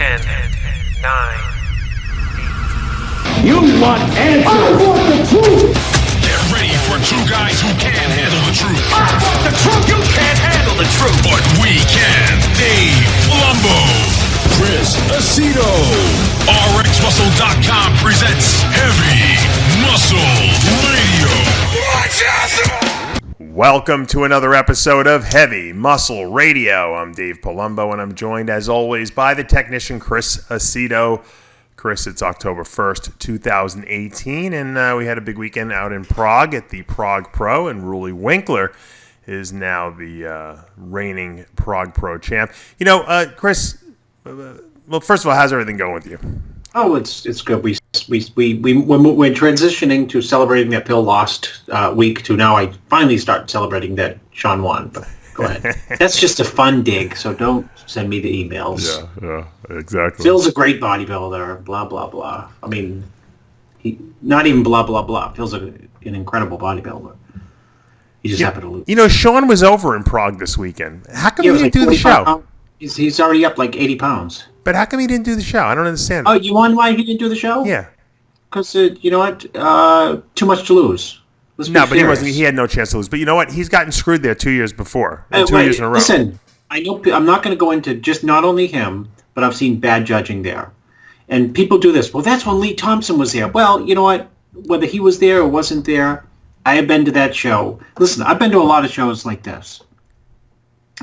10, 9. You want answers? I want the truth! Get ready for two guys who can't handle the truth. I want the truth! You can't handle the truth! But we can. Dave Palumbo, Chris Aceto. RxMuscle.com presents Heavy Muscle Radio. Watch out! Welcome to another episode of Heavy Muscle Radio. I'm Dave Palumbo, and I'm joined, as always, by the technician Chris Aceto. Chris, it's October 1st, 2018, and we had a big weekend out in Prague at the Prague Pro, and Roelly Winklaar is now the reigning Prague Pro champ. You know, Chris, well, first of all, how's everything going with you? Oh, it's good. We're transitioning to celebrating that Phil lost week to now I finally start celebrating that Shawn won. But go ahead. That's just a fun dig, so don't send me the emails. Yeah, exactly. Phil's a great bodybuilder, blah, blah, blah. I mean, not even blah, blah, blah. Phil's an incredible bodybuilder. He just happened to lose. You know, Shawn was over in Prague this weekend. How come he didn't do the show? He's already up like 80 pounds. But how come he didn't do the show? I don't understand. Oh, you want why he didn't do the show? Yeah. Because, you know what? Too much to lose. No, but he had no chance to lose. But you know what? He's gotten screwed there 2 years before. 2 years in a row. Listen, I know I'm not going to go into just not only him, but I've seen bad judging there. And people do this. Well, that's when Lee Thompson was there. Well, you know what? Whether he was there or wasn't there, I have been to that show. Listen, I've been to a lot of shows like this.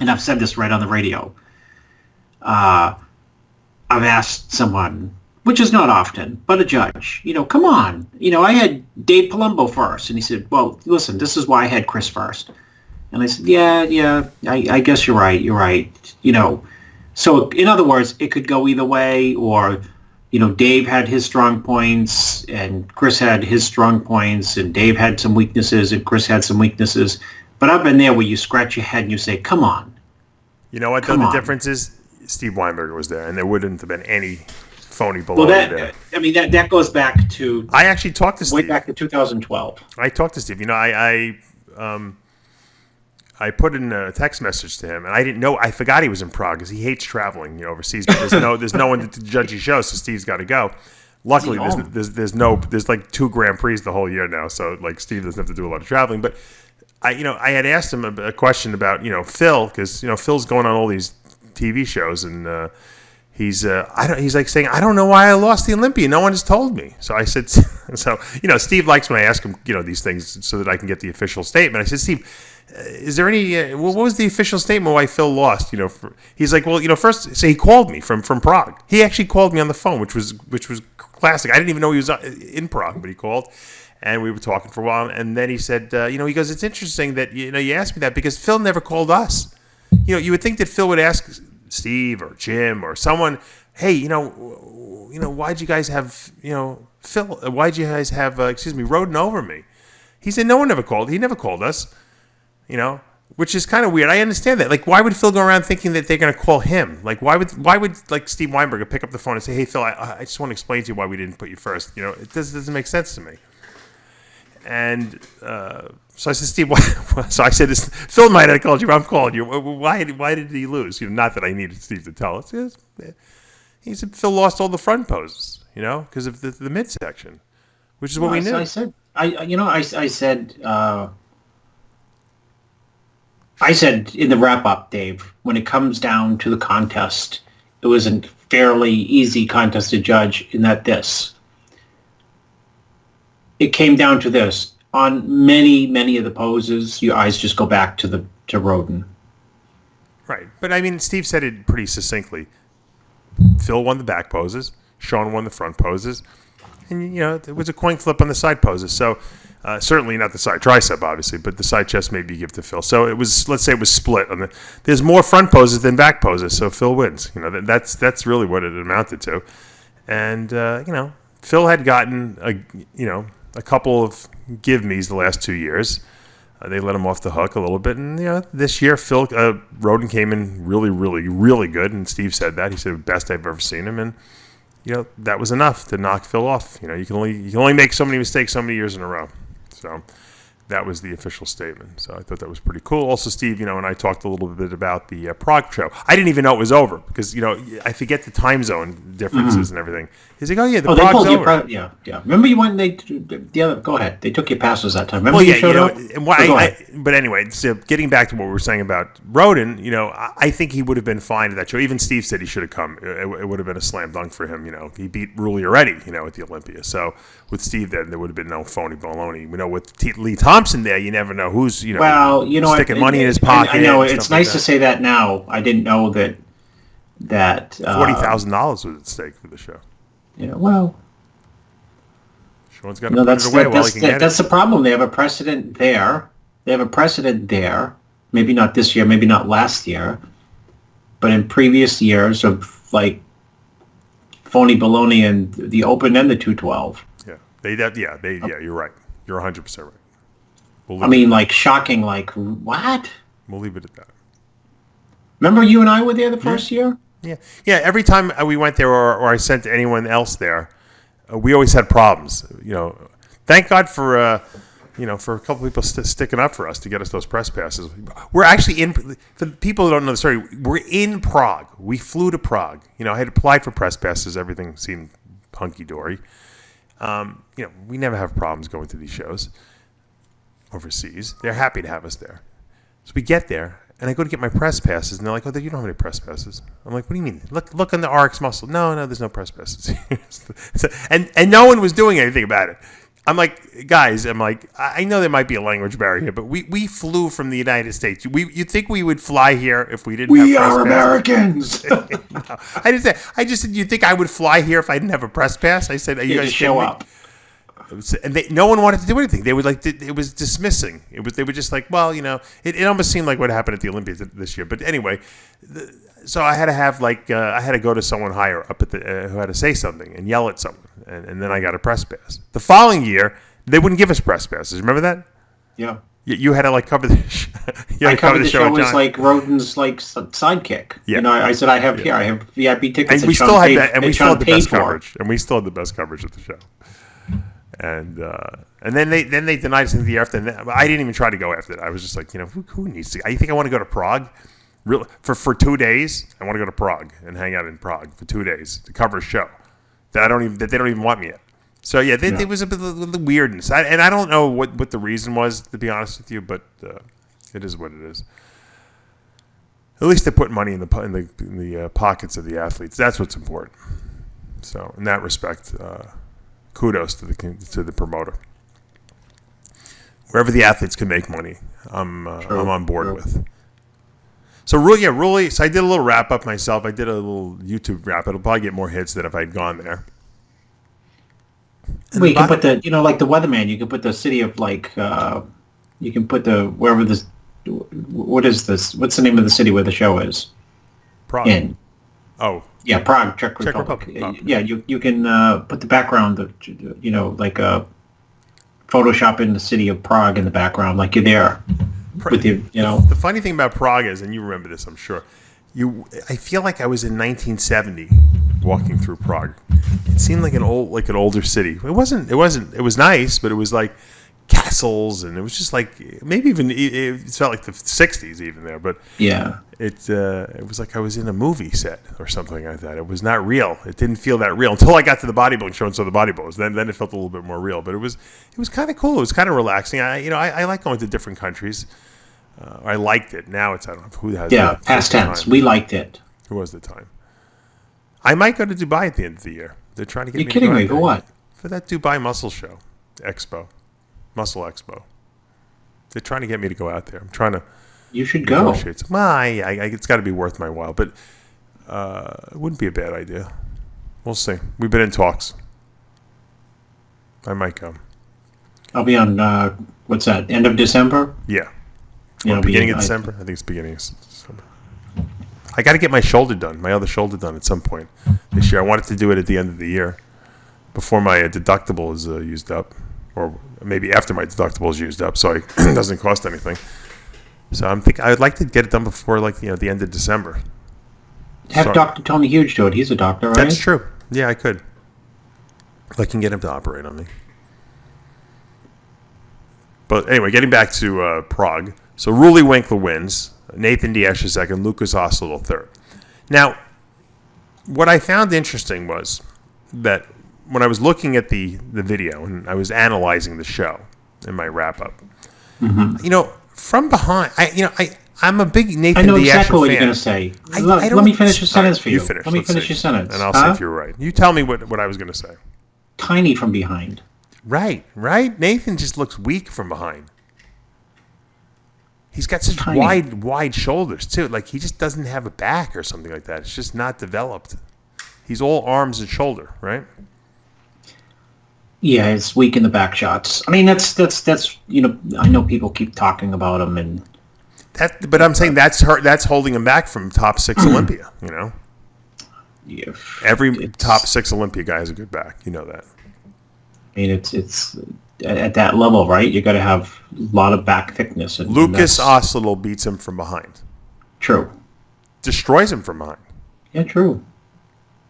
And I've said this right on the radio. I've asked someone, which is not often, but a judge, you know, come on. You know, I had Dave Palumbo first. And he said, well, listen, this is why I had Chris first. And I said, yeah, I guess you're right. You know, so in other words, it could go either way, or, you know, Dave had his strong points and Chris had his strong points, and Dave had some weaknesses and Chris had some weaknesses. But I've been there where you scratch your head and you say, come on. You know what, though? The difference is Steve Weinberger was there, and there wouldn't have been any phony baloney there. I mean, that goes back to... I actually talked to Steve. Way back to 2012. I talked to Steve. You know, I put in a text message to him, and I didn't know. I forgot he was in Prague because he hates traveling, you know, overseas. But there's no one to judge his show, so Steve's got to go. Luckily, there's like 2 Grand Prix the whole year now, so like Steve doesn't have to do a lot of traveling. But I had asked him a question about, you know, Phil, because, you know, Phil's going on all these TV shows, and he's like saying, I don't know why I lost the Olympia. No one has told me. So I said, so, you know, Steve likes when I ask him, you know, these things so that I can get the official statement. I said, Steve, is there any, what was the official statement why Phil lost? You know, he's like, well, you know, first, so he called me from Prague. He actually called me on the phone, which was classic. I didn't even know he was in Prague, but he called. And we were talking for a while. And then he said, you know, he goes, it's interesting that, you know, you asked me that because Phil never called us. You know, you would think that Phil would ask Steve or Jim or someone, hey, you know, why'd you guys have, you know, Phil, why'd you guys have, Rhoden over me? He said, no one ever called. He never called us, you know, which is kind of weird. I understand that. Like, why would Phil go around thinking that they're going to call him? Like, why would like Steve Weinberger pick up the phone and say, hey, Phil, I just want to explain to you why we didn't put you first. You know, it doesn't make sense to me. And so I said, Steve, so I said, Phil might have called you, I'm calling you. Why did he lose? You know, not that I needed Steve to tell us. He said Phil lost all the front poses, you know, because of the midsection, which is what we knew. I said in the wrap-up, Dave, when it comes down to the contest, it was a fairly easy contest to judge in that it came down to this. On many of the poses, your eyes just go back to Rhoden. Right. But, I mean, Steve said it pretty succinctly. Phil won the back poses. Shawn won the front poses. And, you know, there was a coin flip on the side poses. So, certainly not the side tricep, obviously, but the side chest maybe give to Phil. So, it was, let's say it was split. There's more front poses than back poses, so Phil wins. You know, that's really what it amounted to. And, you know, Phil had gotten, a couple of give-me's the last 2 years. They let him off the hook a little bit. And, you know, this year, Rhoden came in really, really, really good. And Steve said that. He said, best I've ever seen him. And, you know, that was enough to knock Phil off. You know, you can only make so many mistakes so many years in a row. So That was the official statement. So I thought that was pretty cool. Also, Steve, and I talked a little bit about the Prague show. I didn't even know it was over because, I forget the time zone differences and everything. He's like, oh, yeah, the Prague's over. Yeah. Remember you went, go ahead. They took your passes that time. Remember well, you showed up? But anyway, so getting back to what we were saying about Rhoden, I think he would have been fine at that show. Even Steve said he should have come. It would have been a slam dunk for him. He beat Roelly already, at the Olympia. So with Steve there would have been no phony baloney. With Lee Thompson there, you never know who's, sticking money in his pocket. I know, it's nice to say that now. I didn't know that $40,000 was at stake for the show. Well, Sean's got to put it away while he can get it. That's the problem. They have a precedent there. Maybe not this year, maybe not last year, but in previous years of phony baloney and the Open and the 212. Yeah, you're right. You're 100% right. Shocking. What? We'll leave it at that. Remember you and I were there the first year? Yeah. Every time we went there, or I sent anyone else there, we always had problems. Thank God for a couple people sticking up for us to get us those press passes. We're actually in. For the people who don't know the story, we're in Prague. We flew to Prague. I had applied for press passes. Everything seemed hunky dory. We never have problems going to these shows overseas. They're happy to have us there. So we get there. And I go to get my press passes, and they're like, "Oh, you don't have any press passes." I'm like, "What do you mean? Look on the RxMuscle." No, there's no press passes. and no one was doing anything about it. I'm like, guys, I know there might be a language barrier here, but we flew from the United States. You'd think we would fly here if we didn't have press passes? We are Americans. No, I just said, you think I would fly here if I didn't have a press pass? I said, are you guys show up? And no one wanted to do anything. They would it was dismissing. They were just like, well, it almost seemed like what happened at the Olympia this year. But anyway, so I had to have I had to go to someone higher up at who had to say something and yell at someone, and then I got a press pass. The following year, they wouldn't give us press passes. Remember that? Yeah. You had to cover the show. I covered the show as Rhoden's sidekick. Yeah. I said I have VIP tickets. And we still had that, and we still had the best coverage. And we still had the best coverage at the show. And then they denied us in the year after. And I didn't even try to go after that. I was just like, who needs to? I think I want to go to Prague, really, for 2 days. I want to go to Prague and hang out in Prague for 2 days to cover a show that they don't even want me at. So it was a bit of the weirdness, and I don't know what the reason was, to be honest with you, but it is what it is. At least they put money in the pockets of the athletes. That's what's important. So in that respect. Kudos to the promoter. Wherever the athletes can make money, I'm on board with. So Roelly. So I did a little wrap up myself. I did a little YouTube wrap. It'll probably get more hits than if I'd gone there. Well, you can put the like the weatherman. You can put the city of you can put the wherever this. What is this? What's the name of the city where the show is? Prague. Oh. Yeah, Prague, Czech Republic. Yeah, you can put the background, Photoshop in the city of Prague in the background, like you're there. The funny thing about Prague is, and you remember this, I'm sure. I feel like I was in 1970 walking through Prague. It seemed like an older city. It wasn't. It was nice, but it was like castles, and it was just like maybe even it felt like the 60s even there. But yeah, it was like I was in a movie set or something like that. It was not real. It didn't feel that real until I got to the bodybuilding show and saw the bodybuilders. Then it felt a little bit more real. But it was kind of cool. It was kind of relaxing. I like going to different countries. I liked it. Now I don't know who has. Yeah, past tense. We liked it. Who was the time? I might go to Dubai at the end of the year. They're trying to get me. You're kidding me? For what? For that Dubai Muscle Show, Muscle Expo. They're trying to get me to go out there. I'm trying to. You should go. Well, it's got to be worth my while, but it wouldn't be a bad idea. We'll see. We've been in talks. I might go. I'll be on. What's that? End of December? Yeah. Beginning of December? I think it's beginning of December. I got to get my shoulder done, my other shoulder done at some point this year. I wanted to do it at the end of the year before my deductible is used up, or maybe after my deductible is used up, so it doesn't cost anything. So I would like to get it done before the end of December. Have Dr. Tony Hughes do it. He's a doctor, right? That's true. Yeah, I could. I can get him to operate on me. But anyway, getting back to Prague. So Roelly Winklaar wins. Nathan Diescher second. Lucas Oslo third. Now, what I found interesting was that when I was looking at the video and I was analyzing the show in my wrap-up, from behind, I'm a big Nathan Diescher fan. I know exactly what you're going to say. Let me finish your sentence for you. Finish. Let me finish your sentence. And I'll see if you're right. You tell me what I was going to say. Tiny from behind. Right. Nathan just looks weak from behind. He's got such wide shoulders, too. Like, he just doesn't have a back or something like that. It's just not developed. He's all arms and shoulder, right? Yeah, it's weak in the back shots. I mean, that's I know people keep talking about him and but I'm saying that's holding him back from top 6 Olympia, Yeah. Every top 6 Olympia guy has a good back. You know that. I mean, it's at that level, right? You got to have a lot of back thickness. Lucas Oslo beats him from behind. True. Destroys him from behind. Yeah, true.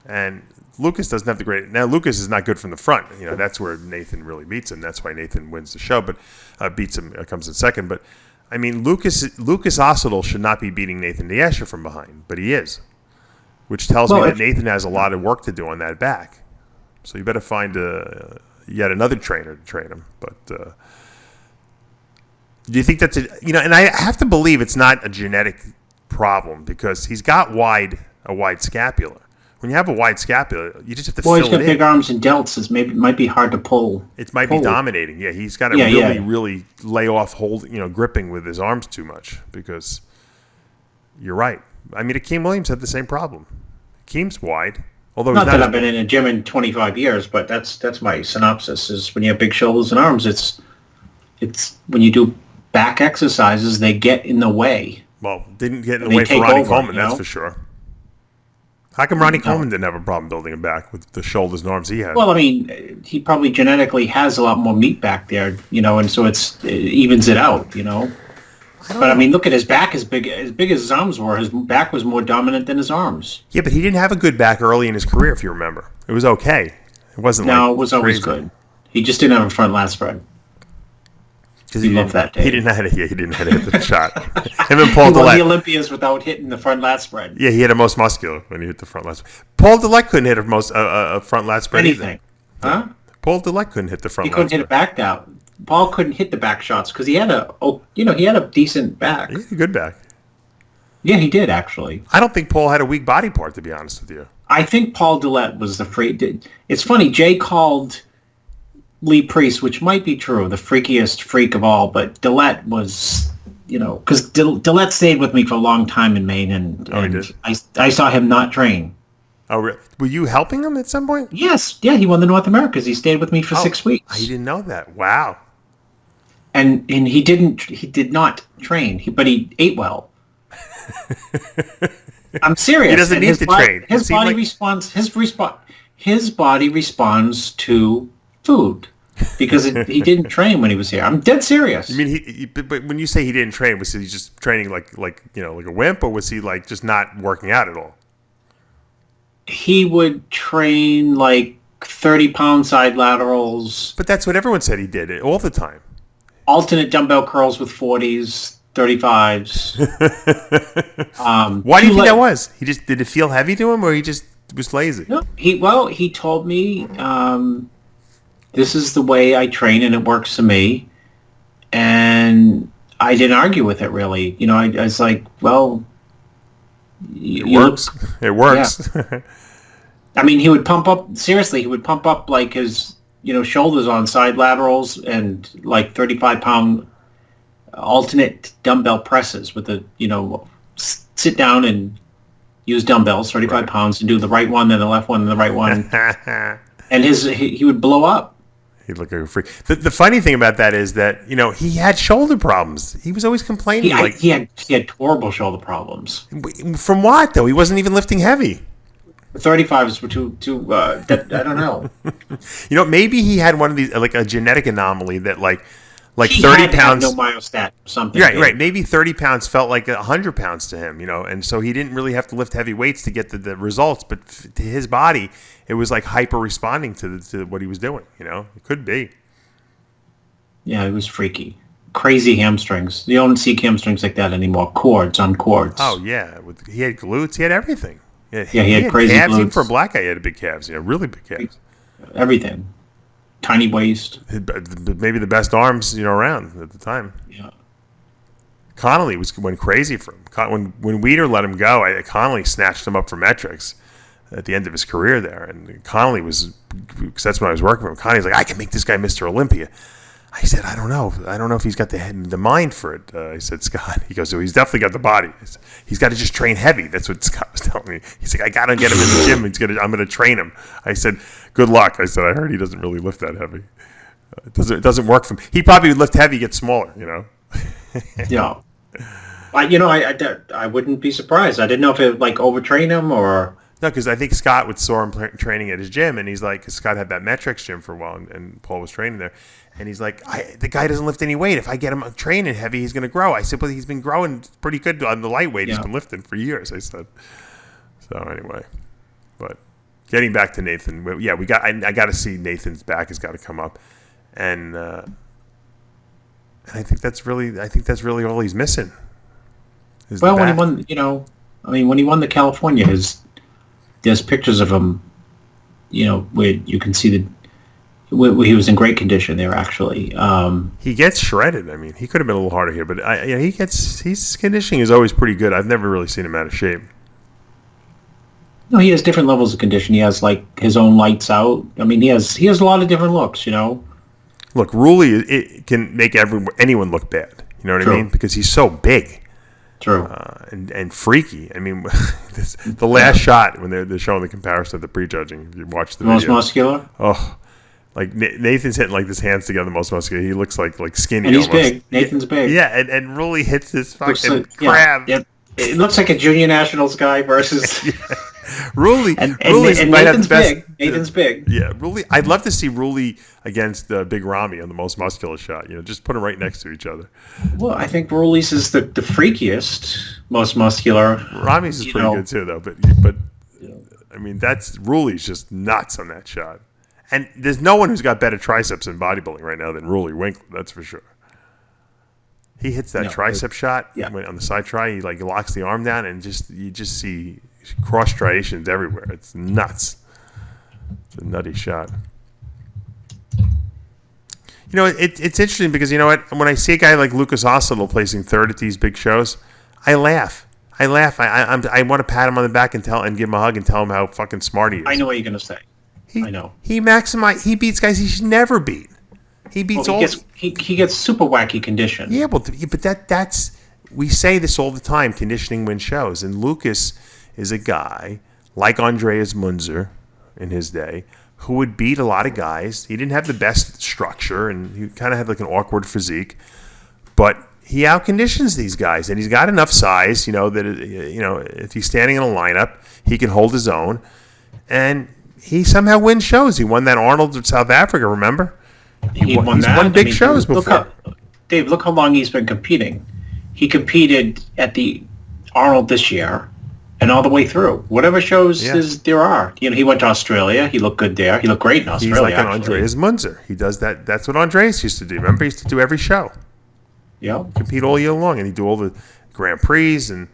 And Lucas doesn't have the great. Now Lucas is not good from the front. That's where Nathan really beats him. That's why Nathan wins the show, but beats him. Comes in second. But I mean, Lucas Oslo should not be beating Nathan Diescher from behind, but he is, which tells me that Nathan has a lot of work to do on that back. So you better find yet another trainer to train him. But do you think that's and I have to believe it's not a genetic problem because he's got a wide scapula. When you have a wide scapula, you just have to fill it in. He's got big arms and delts. It might be hard to pull. It might be dominating. Yeah, he's got to really lay off gripping with his arms too much because you're right. I mean, Akeem Williams had the same problem. Akeem's wide. Although not that I've been in a gym in 25 years, but that's my synopsis. Is when you have big shoulders and arms, it's when you do back exercises, they get in the way. Well, didn't get in the way for Ronnie Coleman, that's for sure. How come Ronnie Coleman didn't have a problem building a back with the shoulders and arms he had? Well, I mean, he probably genetically has a lot more meat back there, and so it evens it out, But I mean, look at his back. As big as his arms were, his back was more dominant than his arms. Yeah, but he didn't have a good back early in his career, if you remember. It was okay. It wasn't. No, it was always good. He just didn't have a front lat spread. He loved that day. He didn't know how to hit the shot. Him and Paul he won Dillette. the Olympias without hitting the front lat spread. Yeah, he had a most muscular when he hit the front lat spread. Paul Dillette couldn't hit a front lat spread anything, either. Huh? Paul Dillette couldn't hit the front. He couldn't hit a back down. Paul couldn't hit the back shots because he had a decent back. He had a good back. Yeah, he did actually. I don't think Paul had a weak body part, to be honest with you. I think Paul Dillette was the freak. It's funny. Jay called Lee Priest, which might be true, the freakiest freak of all, but Dillette was, because Dillette stayed with me for a long time in Maine, and he did? I saw him not train. Oh, really? Were you helping him at some point? Yes. Yeah, he won the North Americas. He stayed with me for 6 weeks. I didn't know that. Wow. And he did not train, but he ate well. I'm serious. He doesn't need to train. His body responds to food because he didn't train when he was here. I'm dead serious. You mean but when you say he didn't train, was he just training like a wimp, or was he like just not working out at all? He would train like 30-pound side laterals. But that's what everyone said he did all the time. Alternate dumbbell curls with 40s, 35s. Why do you think that was? Did it feel heavy to him, or he just was lazy? No, he told me this is the way I train and it works for me, and I didn't argue with it really. I was like, well, it works. It works. Yeah. I mean, he would pump up. Seriously, he would pump up like his shoulders on side laterals and like 35-pound alternate dumbbell presses with the sit down and use dumbbells 35 pounds and do the right one then the left one and the right one. And he would blow up. He'd look like a freak. The funny thing about that is that he had shoulder problems. He was always complaining. He had horrible shoulder problems. From what though? He wasn't even lifting heavy. 35s were too. I don't know. Maybe he had one of these, like a genetic anomaly that like he 30 had to pounds. have no myostat or something. Right. Maybe 30 pounds felt like 100 pounds to him, and so he didn't really have to lift heavy weights to get the results. But to his body, it was like hyper responding to what he was doing. It could be. Yeah, it was freaky. crazy hamstrings. You don't see hamstrings like that anymore. Cords on cords. Oh yeah, he had glutes. He had everything. He had crazy calves. glutes. Even for a black guy, he had big calves. Yeah, really big calves. Everything. Tiny waist. Maybe the best arms around at the time. Yeah. Connolly went crazy for him. When Weider let him go, Connolly snatched him up for metrics at the end of his career there. And Connolly was, because that's when I was working for him. Connolly's like, I can make this guy Mr. Olympia. I said, I don't know. I don't know if he's got the mind for it. I said, Scott. He goes, oh, he's definitely got the body. He's got to just train heavy. That's what Scott was telling me. He's like, I got to get him in the gym. I'm going to train him. I said, good luck. I said, I heard he doesn't really lift that heavy. It doesn't work for him. He probably would lift heavy, get smaller. Yeah. I wouldn't be surprised. I didn't know if it like overtrain him or. No, because I think Scott would saw him training at his gym, and he's like, cause Scott had that metrics gym for a while, and Paul was training there, and he's like, the guy doesn't lift any weight. If I get him training heavy, he's going to grow. I said, but he's been growing pretty good on the lightweight. Yeah. He's been lifting for years. I said. So anyway, but getting back to Nathan, yeah, I got to see Nathan's back has got to come up, and I think that's really all he's missing. Well, when he won, when he won the California, there's pictures of him, where you can see where he was in great condition there. Actually, he gets shredded. I mean, he could have been a little harder here, but his conditioning is always pretty good. I've never really seen him out of shape. No, he has different levels of condition. He has like his own lights out. I mean, he has a lot of different looks. Look, Roelly, it can make anyone look bad. You know what I mean? Because he's so big. True. And freaky. I mean, the last shot when they're showing the comparison of the prejudging, if you watch the most video. Muscular. Oh, like Nathan's hitting like his hands together, most muscular. He looks like skinny. And he's almost. big. Nathan's big. Yeah, and Roelly hits this fucking crab. Yeah. It looks like a junior nationals guy versus. Roelly. And might have the best. Big. Nathan's big. Yeah, Roelly. I'd love to see Roelly against Big Ramy on the most muscular shot. Just put them right next to each other. Well, I think Roelly's is the freakiest, most muscular. Ramy's is pretty good too, though. But I mean, Roelly's just nuts on that shot. And there's no one who's got better triceps in bodybuilding right now than Roelly Winklaar. That's for sure. He hits that tricep shot on the side try. He locks the arm down, and you just see cross striations everywhere. It's nuts. It's a nutty shot. It's interesting because you know what? When I see a guy like Lucas Ossel placing third at these big shows, I laugh. I want to pat him on the back and give him a hug and tell him how fucking smart he is. I know what you're gonna say. I know. He beats guys he should never beat. He beats he gets super wacky condition. Yeah, but that's we say this all the time. Conditioning wins shows, and Lucas is a guy like Andreas Munzer in his day who would beat a lot of guys. He didn't have the best structure, and he kind of had like an awkward physique, but he outconditions these guys, and he's got enough size, that if he's standing in a lineup, he can hold his own, and he somehow wins shows. He won that Arnold of South Africa, remember? He's won big shows before. Dave, look how long he's been competing. He competed at the Arnold this year and all the way through. Whatever shows there are. He went to Australia. He looked good there. He looked great in Australia. He's like an Andreas Munzer. He does that. That's what Andreas used to do. Remember, he used to do every show. Yeah. Compete all year long, and he'd do all the Grand Prix, and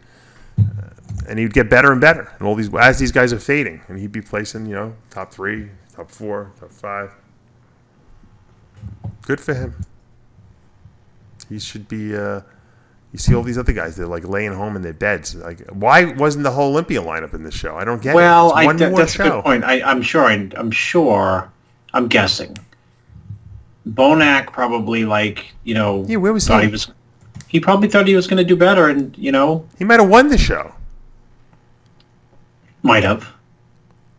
he'd get better and better. And as these guys are fading, and he'd be placing, top 3, top 4, top 5. Good for him. He should be. You see all these other guys, they're like laying home in their beds. Like, why wasn't the whole Olympia lineup in this show? I don't get it. Well, that's a good point. I'm guessing. Bonac probably where was he? He probably thought he was going to do better, and he might have won the show. Might have.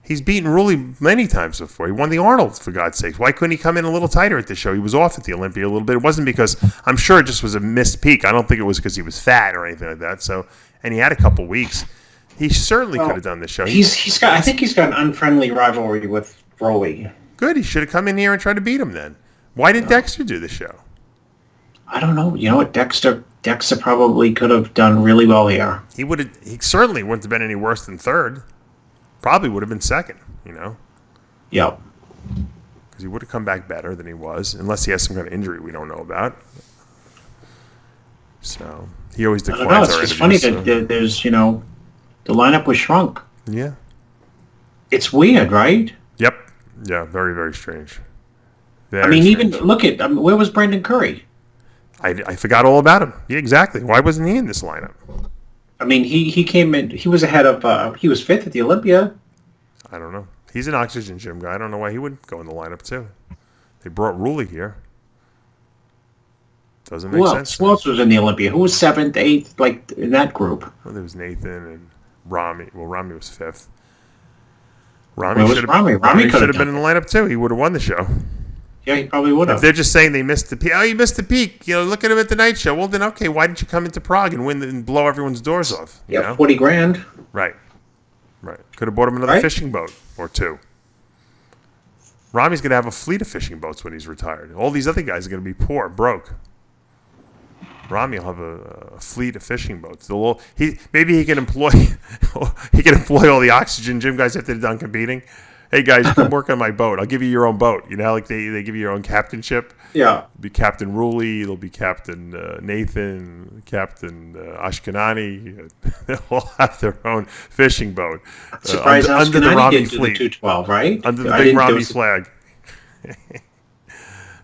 He's beaten Roelly many times before. He won the Arnold, for God's sake. Why couldn't he come in a little tighter at the show? He was off at the Olympia a little bit. It wasn't because, I'm sure it just was a missed peak. I don't think it was because he was fat or anything like that. So, and he had a couple weeks. He certainly could have done the show. I think he's got an unfriendly rivalry with Roelly. Good. He should have come in here and tried to beat him then. Why did Dexter do the show? I don't know. You know what? Dexter probably could have done really well here. He certainly wouldn't have been any worse than third. Probably would have been second, Yep. Because he would have come back better than he was, unless he has some kind of injury we don't know about. So he always I don't declines know. our It's just funny interviews. that there's, the lineup was shrunk. Yeah. It's weird, right? Yep. Yeah. Very, very strange. Very I mean, strange. even look at where was Brandon Curry? I forgot all about him. Yeah, exactly. Why wasn't he in this lineup? I mean, he came in. He was ahead of. He was fifth at the Olympia. I don't know. He's an oxygen gym guy. I don't know why he wouldn't go in the lineup too. They brought Roelly here. Doesn't make sense. Who else was in the Olympia? Who was seventh, eighth, like in that group? Well, there was Nathan and Rami. Well, Rami was fifth. Where was Rami? Rami Rami could should have have been in the lineup too. He would have won the show. Yeah, he probably would If have. they're just saying they missed the peak, oh, you missed the peak. Look at him at the night show. Well, then okay, why didn't you come into Prague and win and blow everyone's doors off? You Yeah, know? 40 grand. Right. Could have bought him another Right? fishing boat or two. Rami's going to have a fleet of fishing boats when he's retired. All these other guys are going to be poor, broke. Rami will have a fleet of fishing boats. Maybe he can employ all the oxygen gym guys after they're done competing. Hey guys, come work on my boat. I'll give you your own boat. You know how like they give you your own captainship? Yeah. It'll be Captain Roelly, there'll be Captain Nathan, Captain Ashkenani. They'll all have their own fishing boat Surprised under the Ascanani Rami didn't do the fleet, 212, right? under the I big didn't- there Rami was- flag.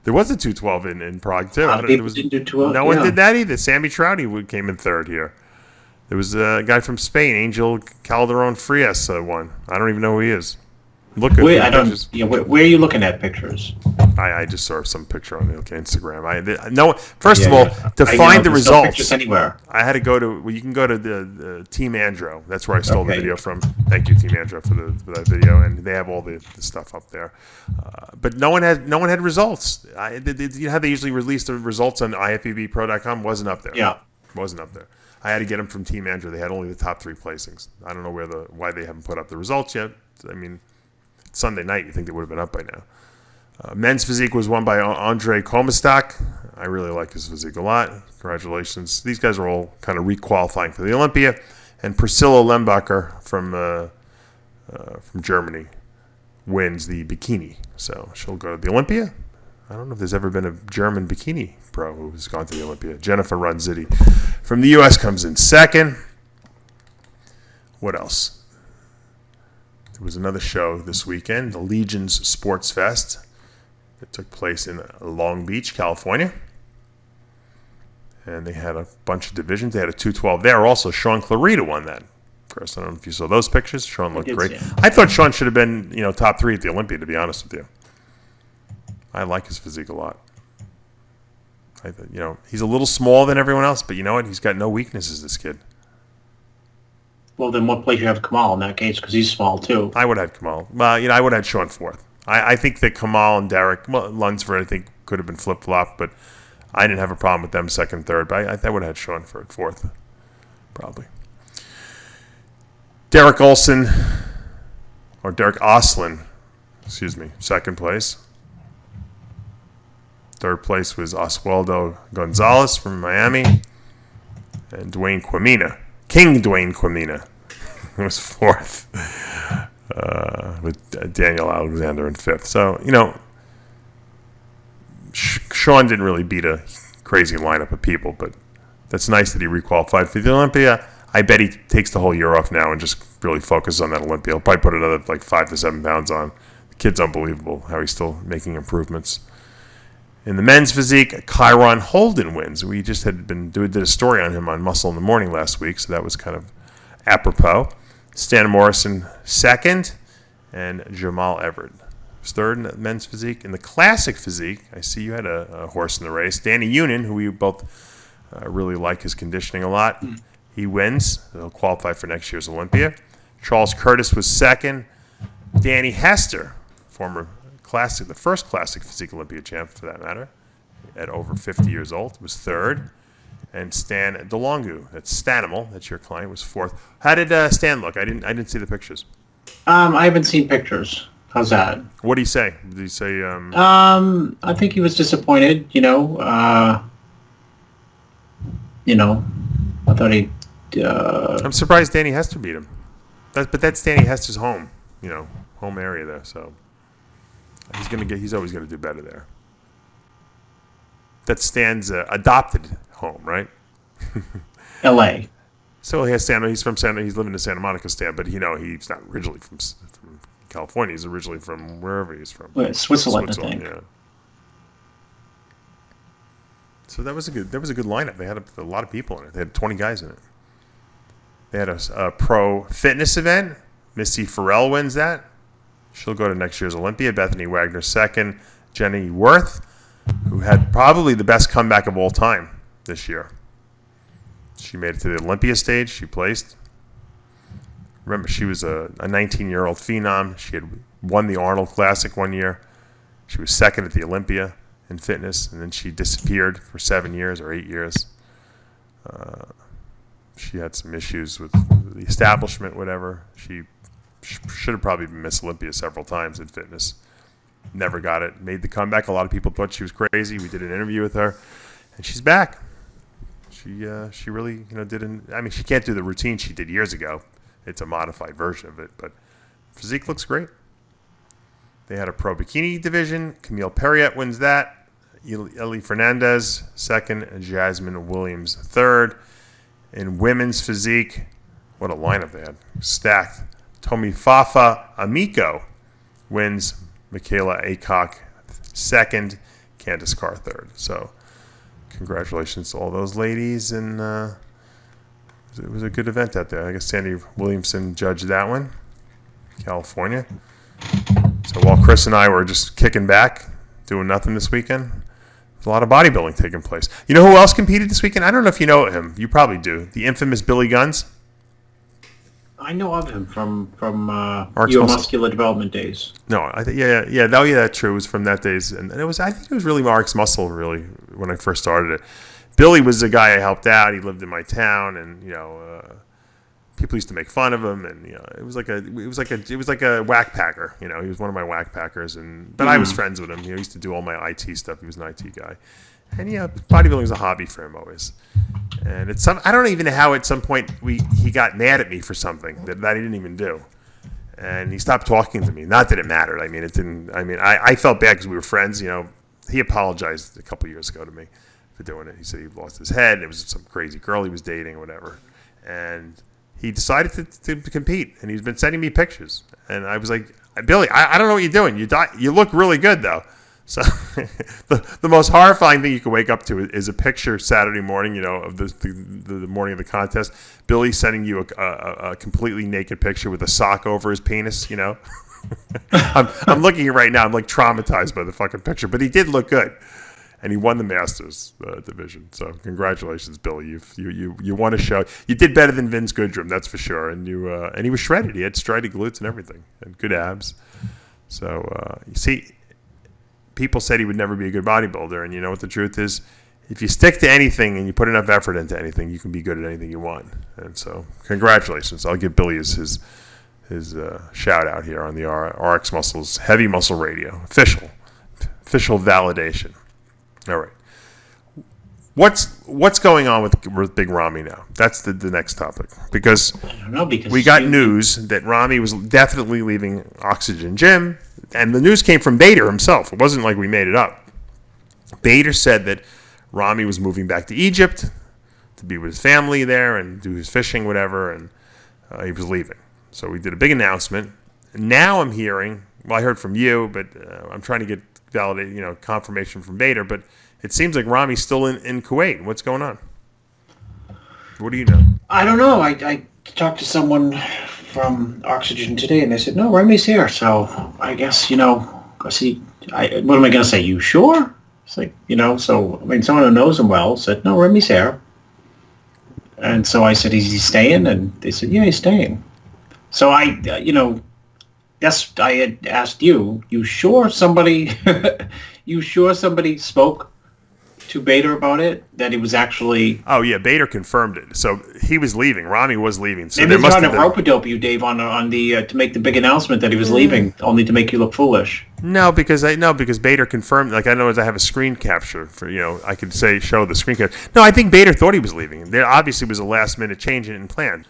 There was a 212 in Prague too. people didn't do 212, No one yeah. did that either. Sammy Trouty came in third here. There was a guy from Spain, Angel Calderon Frias, won. I don't even know who he is. Look at Wait, the I don't. pictures. Yeah, where are you looking at pictures? I just saw some picture on Instagram. First of all, to I find the there's no pictures results, anywhere. I had to go to. Well, you can go to the Team Andro. That's where I stole the Okay. video from. Thank you, Team Andro, for that video, and they have all the stuff up there. But no one had results. You know how they usually release the results on ifbbpro.com? Wasn't up there. Yeah. Wasn't up there. I had to get them from Team Andro. They had only the top 3 placings. I don't know why they haven't put up the results yet. I mean, it's Sunday night. You think they would have been up by now. Men's physique was won by Andre Komistak. I really like his physique a lot. Congratulations. These guys are all kind of re-qualifying for the Olympia. And Priscilla Lembacher from Germany wins the bikini. So she'll go to the Olympia. I don't know if there's ever been a German bikini pro who's gone to the Olympia. Jennifer Runziti from the U.S. comes in second. What else? There was another show this weekend, the Legions Sports Fest. It took place in Long Beach, California. And they had a bunch of divisions. They had a 212 there. Also, Sean Clarita won that. Chris, I don't know if you saw those pictures. Sean looked great. I thought Sean should have been, top 3 at the Olympia, to be honest with you. I like his physique a lot. He's a little small than everyone else, but you know what? He's got no weaknesses, this kid. Well, then what place you have Kamal in that case? Because he's small too. I would have had Kamal. Well, I would have had Sean fourth. I think that Kamal and Derek, Lunsford, I think could have been flip-flopped, but I didn't have a problem with them second, third. But I would have had Sean for fourth, probably. Derek Oslin, second place. Third place was Oswaldo Gonzalez from Miami. And Dwayne Quamina, King Dwayne Quamina, was fourth. With Daniel Alexander in fifth. So, Sean didn't really beat a crazy lineup of people, but that's nice that he requalified for the Olympia. I bet he takes the whole year off now and just really focuses on that Olympia. He'll probably put another 5 to 7 pounds on. The kid's unbelievable how he's still making improvements. In the men's physique, Kyron Holden wins. We just did a story on him on Muscle in the Morning last week, so that was kind of apropos. Stan Morrison second, and Jamal Everett was third in the men's physique. In the classic physique, I see you had a horse in the race. Danny Unin, who we both really like his conditioning a lot. He wins. He'll qualify for next year's Olympia. Charles Curtis was second. Danny Hester, the first classic physique Olympia champ for that matter, at over 50 years old, was third. And Stan DeLongu, that's Stanimal, that's your client, was fourth. How did Stan look? I didn't see the pictures. I haven't seen pictures. How's that? What did he say? Did he say? I think he was disappointed. I thought he. I'm surprised Danny Hester beat him. But that's Danny Hester's home, home area there. So he's always gonna do better there. That's Stan's adopted home, right? L.A. So he's living in Santa Monica, Stan, but he's not originally from California. He's originally from wherever he's from. Well, Switzerland, I think. Yeah. So that was a good lineup. They had a lot of people in it. They had 20 guys in it. They had a pro fitness event. Missy Farrell wins that. She'll go to next year's Olympia. Bethany Wagner second. Jenny Worth, who had probably the best comeback of all time this year. She made it to the Olympia stage. She placed. Remember, she was a 19-year-old phenom. She had won the Arnold Classic one year. She was second at the Olympia in fitness, and then she disappeared for 7 years or 8 years. She had some issues with the establishment, whatever. She should have probably been Miss Olympia several times in fitness. Never got it. Made the comeback. A lot of people thought she was crazy. We did an interview with her, and she's back. She really didn't. I mean, she can't do the routine she did years ago. It's a modified version of it, but physique looks great. They had a pro bikini division. Camille Perriette wins that. Ellie Fernandez second. Jasmine Williams third. In women's physique, what a lineup they had. Stacked. Tomifafa Amico wins. Michaela Aycock second. Candice Carr third. So congratulations to all those ladies. And it was a good event out there. I guess Sandy Williamson judged that one. California. So while Chris and I were just kicking back, doing nothing this weekend, there's a lot of bodybuilding taking place. You know who else competed this weekend? I don't know if you know him. You probably do. The infamous Billy Guns. I know of him from your muscular development days. No, I think that's true. It was from that days, and I think it was really RxMuscle really when I first started it. Billy was the guy I helped out. He lived in my town, and people used to make fun of him, and it was like a whack packer. He was one of my whack packers, but I was friends with him. He used to do all my IT stuff. He was an IT guy, and bodybuilding was a hobby for him always. And I don't even know how at some point he got mad at me for something that he didn't even do, and he stopped talking to me. Not that it mattered. I mean, it didn't. I mean, I felt bad because we were friends. He apologized a couple years ago to me for doing it. He said he lost his head. It was some crazy girl he was dating or whatever, and he decided to compete, and he's been sending me pictures. And I was like, Billy, I don't know what you're doing. You look really good, though. So the most horrifying thing you can wake up to is a picture Saturday morning, of the morning of the contest. Billy sending you a completely naked picture with a sock over his penis, I'm looking at it right now. I'm like traumatized by the fucking picture. But he did look good. And he won the Masters division. So congratulations, Billy. You won a show. You did better than Vince Goodrum, that's for sure. And and he was shredded. He had strided glutes and everything, and good abs. So you see, people said he would never be a good bodybuilder, and you know what the truth is? If you stick to anything and you put enough effort into anything, you can be good at anything you want. And so congratulations. I'll give Billy his shout out here on the RxMuscle's Heavy Muscle Radio official validation. All right. What's going on with Big Ramy now? That's the next topic. Because we got news that Ramy was definitely leaving Oxygen Gym, and the news came from Bader himself. It wasn't like we made it up. Bader said that Ramy was moving back to Egypt to be with his family there and do his fishing, whatever, and he was leaving. So we did a big announcement. Now I'm hearing, I heard from you, but I'm trying to get validate, confirmation from Bader, but it seems like Ramy's still in Kuwait. What's going on? What do you know? I don't know. I talked to someone from Oxygen today, and they said, no, Ramy's here. So I guess, what am I going to say? You sure? It's like, someone who knows him well said, no, Ramy's here. And so I said, is he staying? And they said, yeah, he's staying. So I had asked you sure somebody spoke to Bader about it? That he was actually... Oh, yeah, Bader confirmed it. So he was leaving. Ramy was leaving. So maybe they must have rope-a-dope you, Dave, on the to make the big announcement that he was leaving, only to make you look foolish. No, because Bader confirmed. Like, I know as I have a screen capture for, I could show the screen capture. No, I think Bader thought he was leaving. There obviously was a last-minute change in plan.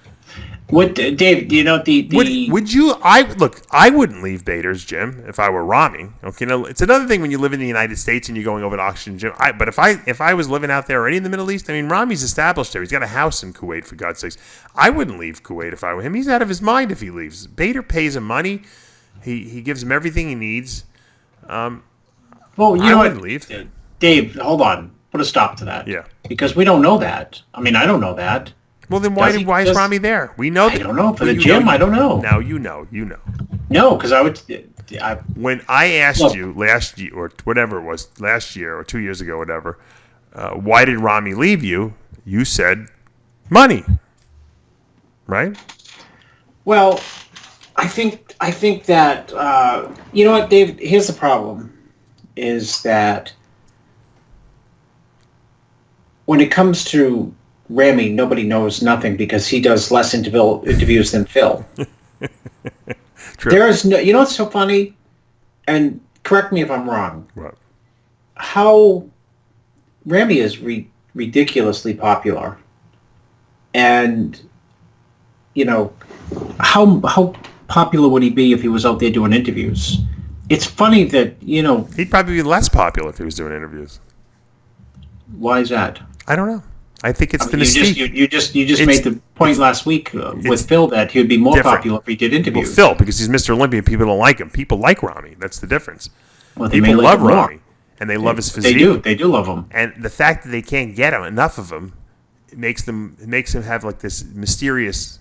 What, Dave? Do you know the Would you? I wouldn't leave Bader's gym if I were Rami. Okay, now it's another thing when you live in the United States and you're going over to Oxygen Gym. But if I was living out there or any in the Middle East, I mean, Rami's established there. He's got a house in Kuwait, for God's sakes. I wouldn't leave Kuwait if I were him. He's out of his mind if he leaves. Bader pays him money. He gives him everything he needs. Well, you know what, leave. Dave? Hold on. Put a stop to that. Yeah. Because we don't know that. I mean, I don't know that. Well, then why is Rami there? We know. I don't know. For the gym, I don't know. Now you know. No, because when I asked you last year, or whatever it was, last year or 2 years ago, whatever, why did Rami leave you? You said money, right? Well, I think that you know what, Dave. Here's the problem: is that when it comes to Rami, nobody knows nothing because he does less interviews than Phil. True. There is no. You know what's so funny? And correct me if I'm wrong. What? How Rami is ridiculously popular, and you know how popular would he be if he was out there doing interviews? It's funny that he'd probably be less popular if he was doing interviews. Why is that? I don't know. I think it's the mystique. You just made the point last week with Phil that he would be more popular if he did interviews. Well, Phil, because he's Mr. Olympia, people don't like him. People like Rami. That's the difference. Well, they people may like love him Rami, more. and they love his physique. They do love him. And the fact that they can't get enough of him, it makes them have like this mysterious,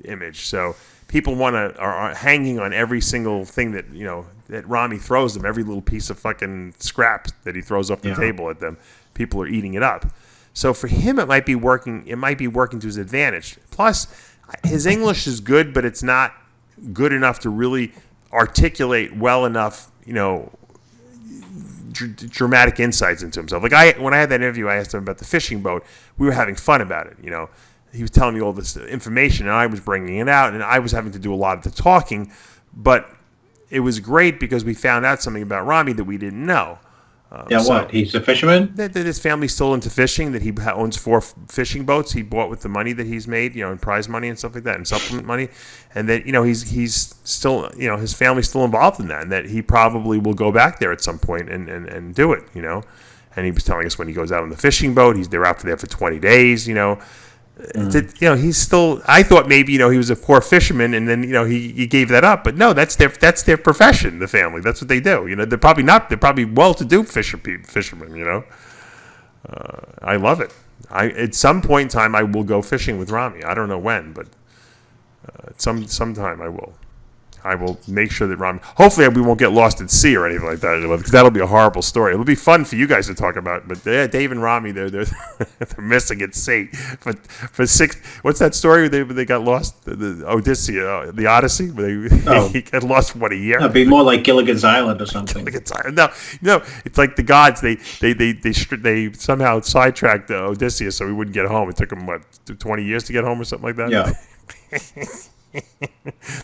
image. So people are hanging on every single thing that Rami throws them, every little piece of fucking scrap that he throws off the table at them. People are eating it up. So for him, it might be working. It might be working to his advantage. Plus, his English is good, but it's not good enough to really articulate well enough, dramatic insights into himself. Like when I had that interview, I asked him about the fishing boat. We were having fun about it. He was telling me all this information, and I was bringing it out, and I was having to do a lot of the talking. But it was great because we found out something about Rami that we didn't know. What? He's a fisherman? That his family's still into fishing, that he owns 4 fishing boats he bought with the money that he's made, in prize money and stuff like that, and supplement money. And that, he's still, his family's still involved in that, and that he probably will go back there at some point and do it, And he was telling us when he goes out on the fishing boat, they're out there for 20 days, he's still. I thought maybe he was a poor fisherman, and then he gave that up. But no, that's their profession. The family, that's what they do. They're probably not. They're probably well-to-do fishermen. I love it. At some point in time, I will go fishing with Rami. I don't know when, but sometime I will. I will make sure that Rami. Hopefully, we won't get lost at sea or anything like that, because that'll be a horrible story. It'll be fun for you guys to talk about, but Dave and Rami, they're missing at sea. But for 6, what's that story where they got lost? The Odyssey, the Odyssey, where he got lost a year. It'd be more like Gilligan's Island or something. Gilligan's Island. No, it's like the gods. They somehow sidetracked Odysseus so he wouldn't get home. It took him 20 years to get home or something like that. Yeah.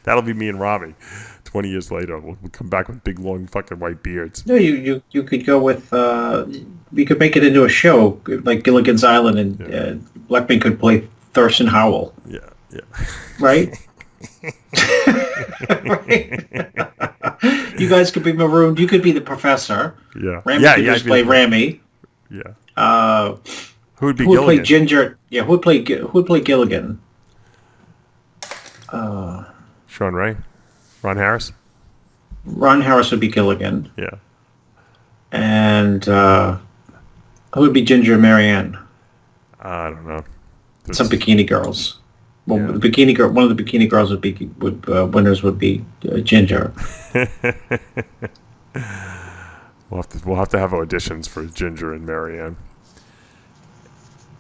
That'll be me and Robbie. 20 years later, we'll come back with big, long, fucking white beards. No, you could go with. You could make it into a show like Gilligan's Island, and Blackman could play Thurston Howell. Yeah. Right. Right. You guys could be marooned. You could be the professor. Yeah. Rami could just play Rami. Yeah. Who would be who would Gilligan? play Ginger? Yeah. Who would play Gilligan? Shawn Ray, Ron Harris. Ron Harris would be Gilligan. Yeah. And who would be Ginger and Marianne? I don't know. Some bikini girls. Well, one of the bikini girls winners would be Ginger. We'll have to have auditions for Ginger and Marianne.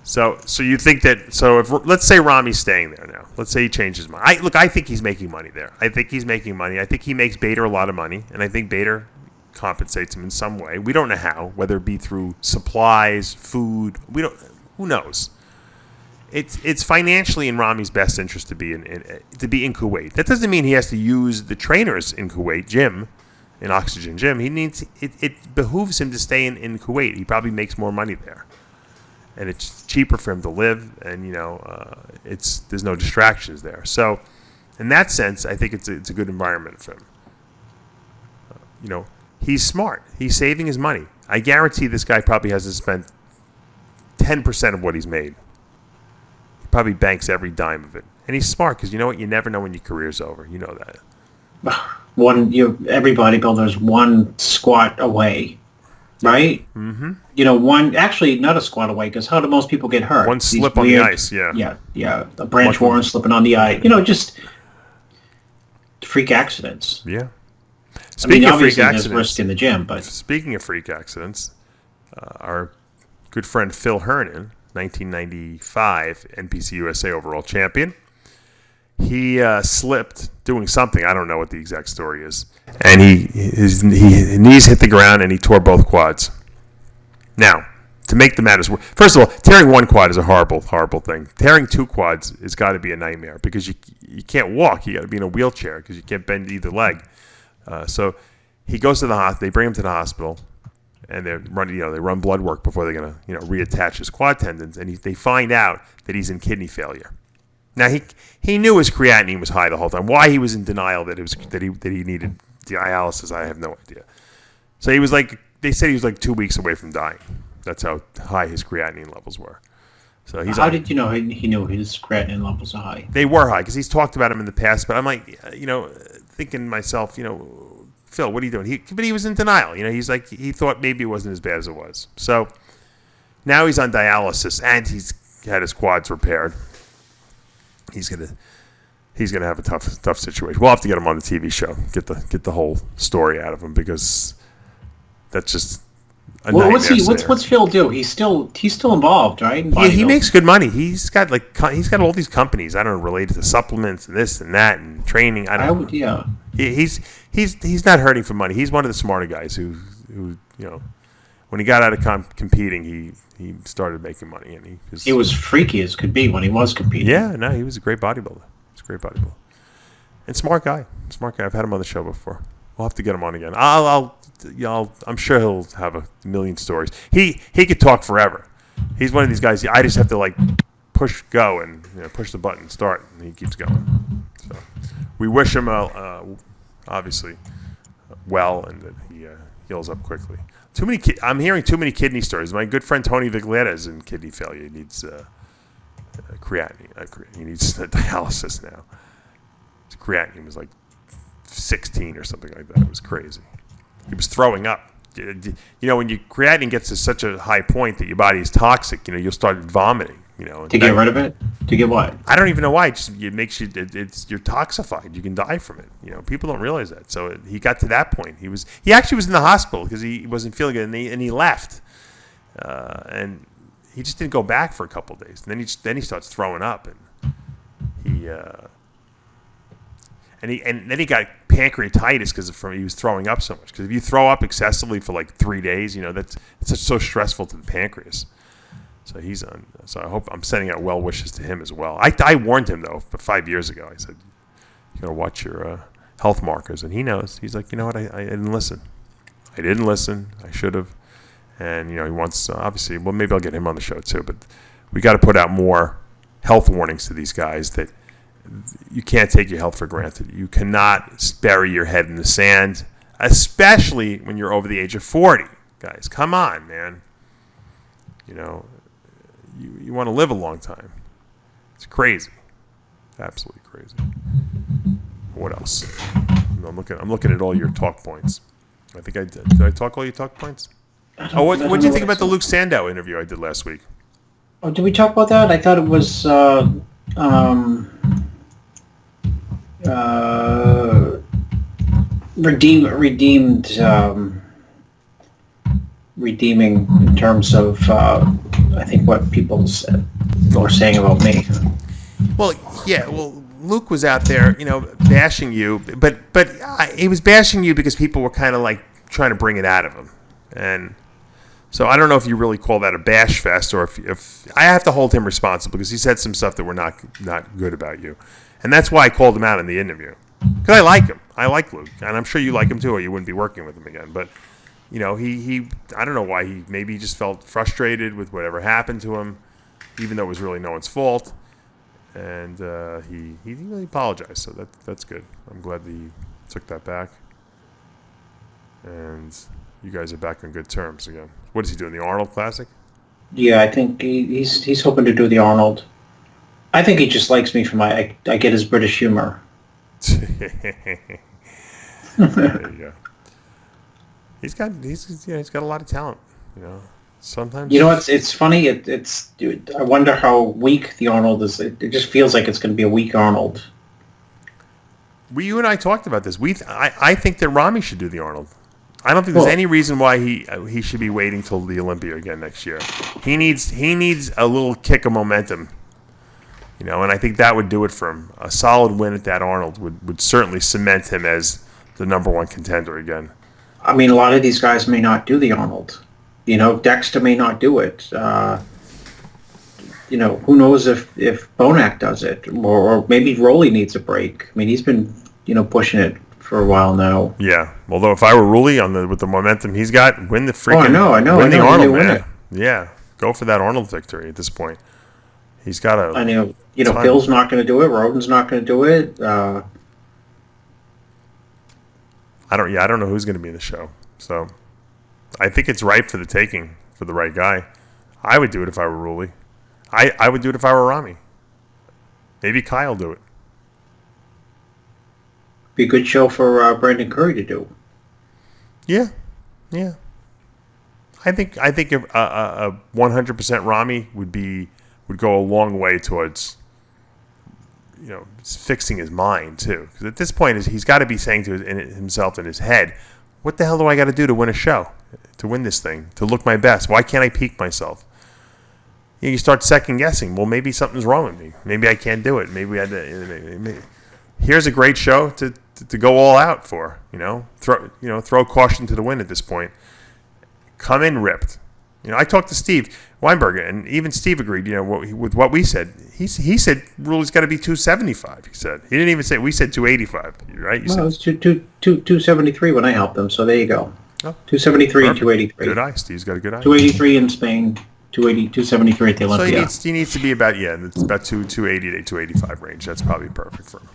So you think that? So if let's say Rami's staying there now, let's say he changes his mind. I think he's making money there. I think he's making money. I think he makes Bader a lot of money, and I think Bader compensates him in some way. We don't know how, whether it be through supplies, food. Who knows? It's financially in Rami's best interest to be in Kuwait. That doesn't mean he has to use the trainers in Kuwait gym, in Oxygen Gym. It behooves him to stay in Kuwait. He probably makes more money there. and it's cheaper for him to live, and there's no distractions there. So, in that sense, I think it's a good environment for him. He's smart. He's saving his money. I guarantee this guy probably hasn't spent 10% of what he's made. He probably banks every dime of it, and he's smart because you know what? You never know when your career's over. You know that. Every bodybuilder's one squat away, right? Mm-hmm. Actually not a squat away, because how do most people get hurt? One slip on the ice, yeah. Yeah, a branch worm slipping on the ice. Just freak accidents. Yeah. Speaking of freak accidents, there's risk in the gym, but speaking of freak accidents, our good friend Phil Hernan, 1995 NPC USA overall champion, he slipped doing something. I don't know what the exact story is, and his knees hit the ground and he tore both quads. Now, to make the matters worse, first of all, tearing one quad is a horrible, horrible thing. Tearing two quads has got to be a nightmare because you can't walk. You got to be in a wheelchair because you can't bend either leg. So he goes to the hospital. They bring him to the hospital, and they run blood work before they're gonna reattach his quad tendons. And they find out that he's in kidney failure. Now he knew his creatinine was high the whole time. Why he was in denial that he needed dialysis, I have no idea. So he was they said he was 2 weeks away from dying. That's how high his creatinine levels were. So how did you know he knew his creatinine levels are high? They were high because he's talked about them in the past. But I'm thinking to myself, Phil, what are you doing? But he was in denial. He thought maybe it wasn't as bad as it was. So now he's on dialysis and he's had his quads repaired. He's gonna have a tough situation. We'll have to get him on the TV show, get the whole story out of him, because that's just a nightmare. What's Phil do? He's still involved, right? Yeah, he makes good money. He's got all these companies, I don't know, related to supplements and this and that and training. Yeah. He's not hurting for money. He's one of the smarter guys who when he got out of competing, he started making money, and he was freaky as could be when he was competing. Yeah, no, he was a great bodybuilder. And smart guy. I've had him on the show before. We'll have to get him on again. I'm sure he'll have a million stories. He could talk forever. He's one of these guys. I just have to push go and push the button, start, and he keeps going. So we wish him obviously well, and that he heals up quickly. I'm hearing too many kidney stories. My good friend Tony Vigletta is in kidney failure. He needs creatinine. He needs dialysis now. His creatinine was 16 or something like that. It was crazy. He was throwing up. When your creatinine gets to such a high point that your body is toxic, you'll start vomiting. To get rid of it? To get what? I don't even know why. It makes you. You're toxified. You can die from it. People don't realize that. So he got to that point. He actually was in the hospital because he wasn't feeling good, and he left. And he just didn't go back for a couple of days. And then he starts throwing up, and then he got pancreatitis because he was throwing up so much. Because if you throw up excessively for 3 days, it's so stressful to the pancreas. So he's on. So I hope I'm sending out well wishes to him as well. I warned him though, 5 years ago. I said, "You gotta watch your health markers," and he knows. He's like, "You know what? I didn't listen. I should have." And he wants obviously. Well, maybe I'll get him on the show too. But we got to put out more health warnings to these guys that you can't take your health for granted. You cannot bury your head in the sand, especially when you're over the age of 40. Guys, come on, man. You want to live a long time. It's crazy. Absolutely crazy. What else? I'm looking at all your talk points. I think I did. Did I talk all your talk points? What did you think about the Luke Sandow interview I did last week? Oh, did we talk about that? I thought it was redeeming in terms of I think what people were saying about me. Well, yeah. Well, Luke was out there, bashing you, but he was bashing you because people were kind of trying to bring it out of him, and so I don't know if you really call that a bash fest, or if I have to hold him responsible because he said some stuff that were not good about you, and that's why I called him out in the interview because I like him. I like Luke, and I'm sure you like him too, or you wouldn't be working with him again. But he I don't know why maybe he just felt frustrated with whatever happened to him, even though it was really no one's fault. And he really apologized, so that's good. I'm glad that he took that back. And you guys are back on good terms again. What is he doing, the Arnold Classic? Yeah, I think he's hoping to do the Arnold. I think he just likes me for I get his British humor. There you go. He's got a lot of talent. Sometimes. It's funny. Dude, I wonder how weak the Arnold is. It just feels like it's going to be a weak Arnold. You and I talked about this. I think that Romney should do the Arnold. I don't think there's any reason why he should be waiting till the Olympia again next year. He needs a little kick of momentum. And I think that would do it for him. A solid win at that Arnold would certainly cement him as the number one contender again. I mean, a lot of these guys may not do the Arnold. Dexter may not do it. Who knows if Bonac does it, or maybe Roelly needs a break. I mean, he's been pushing it for a while now. Yeah. Although if I were Roelly with the momentum he's got, win the freaking. I know. Win the Arnold, man. Yeah. Go for that Arnold victory at this point. He's got a. I know. Bill's not going to do it. Rhoden's not going to do it. I don't know who's going to be in the show. So, I think it's ripe for the taking for the right guy. I would do it if I were Roelly. I would do it if I were Rami. Maybe Kyle do it. Be a good show for Brandon Curry to do. Yeah. I think if a 100% Rami would go a long way towards fixing his mind too. Because at this point, he's got to be saying to himself in his head, "What the hell do I got to do to win a show? To win this thing? To look my best? Why can't I peak myself?" You start second guessing. Well, maybe something's wrong with me. Maybe I can't do it. Maybe here's a great show to go all out for. Throw caution to the wind at this point. Come in ripped. I talked to Steve Weinberger, and even Steve agreed. With what we said. He said Roelly's got to be 275. He said he didn't even say. We said 285. Right? It was 273 when I helped them. So there you go. Oh, 273 and 283. Good eye. Steve's got a good eye. 283 in Spain. 273 at the Olympia. So he needs to be about it's about 280 to 285 range. That's probably perfect for him.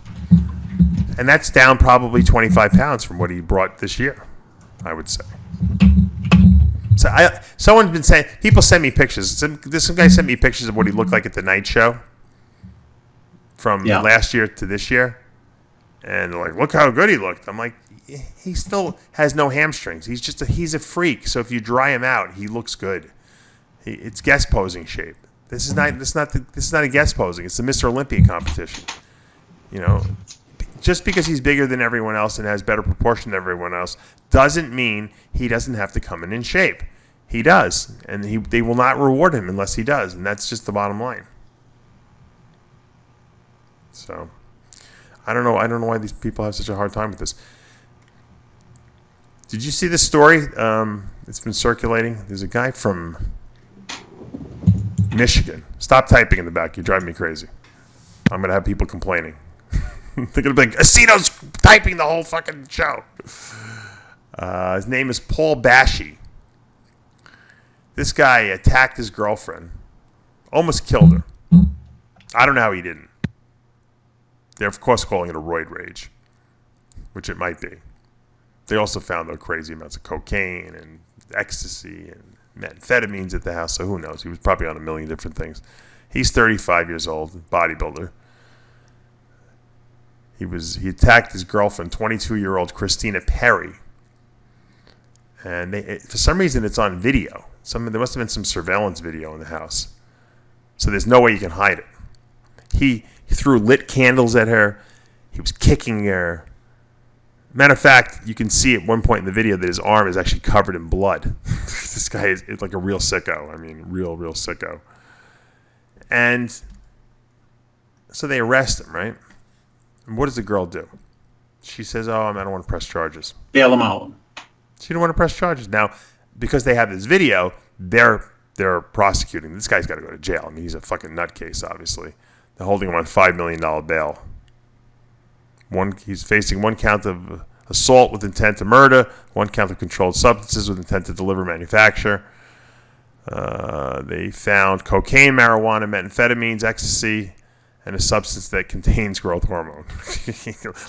And that's down probably 25 pounds from what he brought this year, I would say. So someone's been saying, people send me pictures. Some guy sent me pictures of what he looked like at the night show from last year to this year. And they're like, look how good he looked. I'm like, he still has no hamstrings. He's a freak. So if you dry him out, he looks good. It's guest posing shape. This is not a guest posing. It's the Mr. Olympia competition. Just because he's bigger than everyone else and has better proportion than everyone else doesn't mean he doesn't have to come in shape. He does, and they will not reward him unless he does, and that's just the bottom line. So, I don't know why these people have such a hard time with this. Did you see this story? It's been circulating. There's a guy from Michigan. Stop typing in the back. You're driving me crazy. I'm going to have people complaining. They're going to be like, Aceto's typing the whole fucking show. His name is Paul Bashy. This guy attacked his girlfriend. Almost killed her. I don't know how he didn't. They're, of course, calling it a roid rage, which it might be. They also found crazy amounts of cocaine and ecstasy and methamphetamines at the house, so who knows? He was probably on a million different things. He's 35 years old, bodybuilder. He attacked his girlfriend, 22-year-old Christina Perry. And for some reason, it's on video. There must have been some surveillance video in the house. So there's no way you can hide it. He threw lit candles at her. He was kicking her. Matter of fact, you can see at one point in the video that his arm is actually covered in blood. This guy is like a real sicko. I mean, real sicko. And so they arrest him, right? And what does the girl do? She says, I don't want to press charges. Bail him out. She didn't want to press charges. Now, because they have this video, they're prosecuting. This guy's got to go to jail. I mean, he's a fucking nutcase, obviously. They're holding him on $5 million bail. He's facing one count of assault with intent to murder, 1 count of controlled substances with intent to deliver, manufacture. They found cocaine, marijuana, methamphetamines, ecstasy, and a substance that contains growth hormone.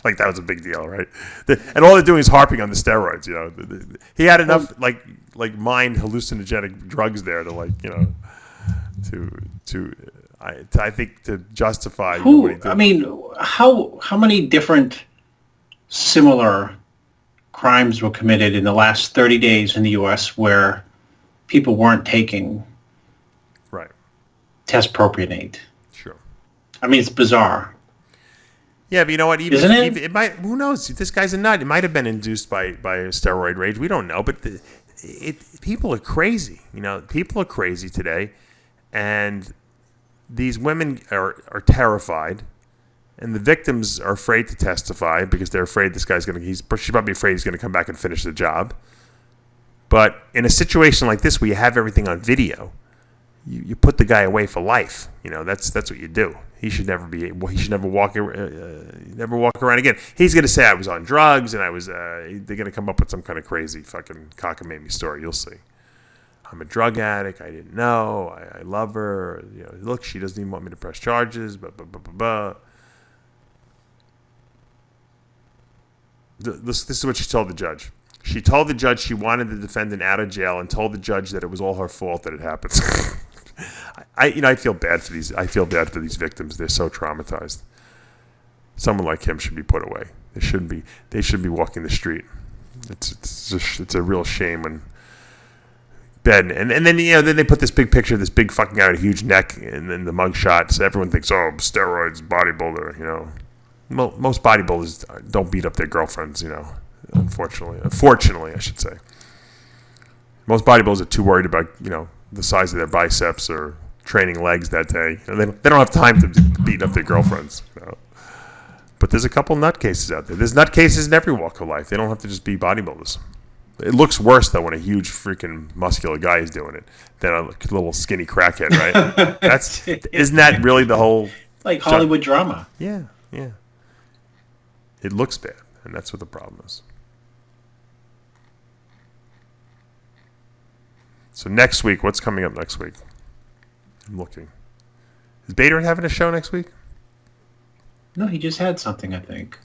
Like that was a big deal, right? And all they're doing is harping on the steroids. He had enough like mind hallucinogenic drugs there to I think to justify what he did. I mean, how many different similar crimes were committed in the last 30 days in the U.S. where people weren't taking test propionate? Sure. I mean, it's bizarre. Yeah, but you know what? Isn't it? It might. Who knows? This guy's a nut. It might have been induced by a steroid rage. We don't know. But people are crazy. People are crazy today, and these women are terrified, and the victims are afraid to testify because they're afraid this guy's she's probably afraid he's going to come back and finish the job. But in a situation like this where you have everything on video, you put the guy away for life. That's what you do. He should never walk around again. He's going to say I was on drugs and they're going to come up with some kind of crazy fucking cockamamie story. You'll see. I'm a drug addict. I didn't know. I love her. Look, she doesn't even want me to press charges. This is what she told the judge. She told the judge she wanted the defendant out of jail and told the judge that it was all her fault that it happened. I feel bad for these. I feel bad for these victims. They're so traumatized. Someone like him should be put away. They shouldn't be. They should be walking the street. It's a real shame when. Bed and then then they put this big picture of this big fucking guy with a huge neck and then the mug shot. So everyone thinks, oh, steroids, bodybuilder. Most bodybuilders don't beat up their girlfriends. Unfortunately, I should say. Most bodybuilders are too worried about the size of their biceps or training legs that day. They don't have time to beat up their girlfriends. But there's a couple nutcases out there. There's nutcases in every walk of life. They don't have to just be bodybuilders. It looks worse, though, when a huge freaking muscular guy is doing it than a little skinny crackhead, right? Isn't that really the whole... Like Hollywood drama. Yeah. It looks bad, and that's what the problem is. So next week, what's coming up next week? I'm looking. Is Bader having a show next week? No, he just had something, I think.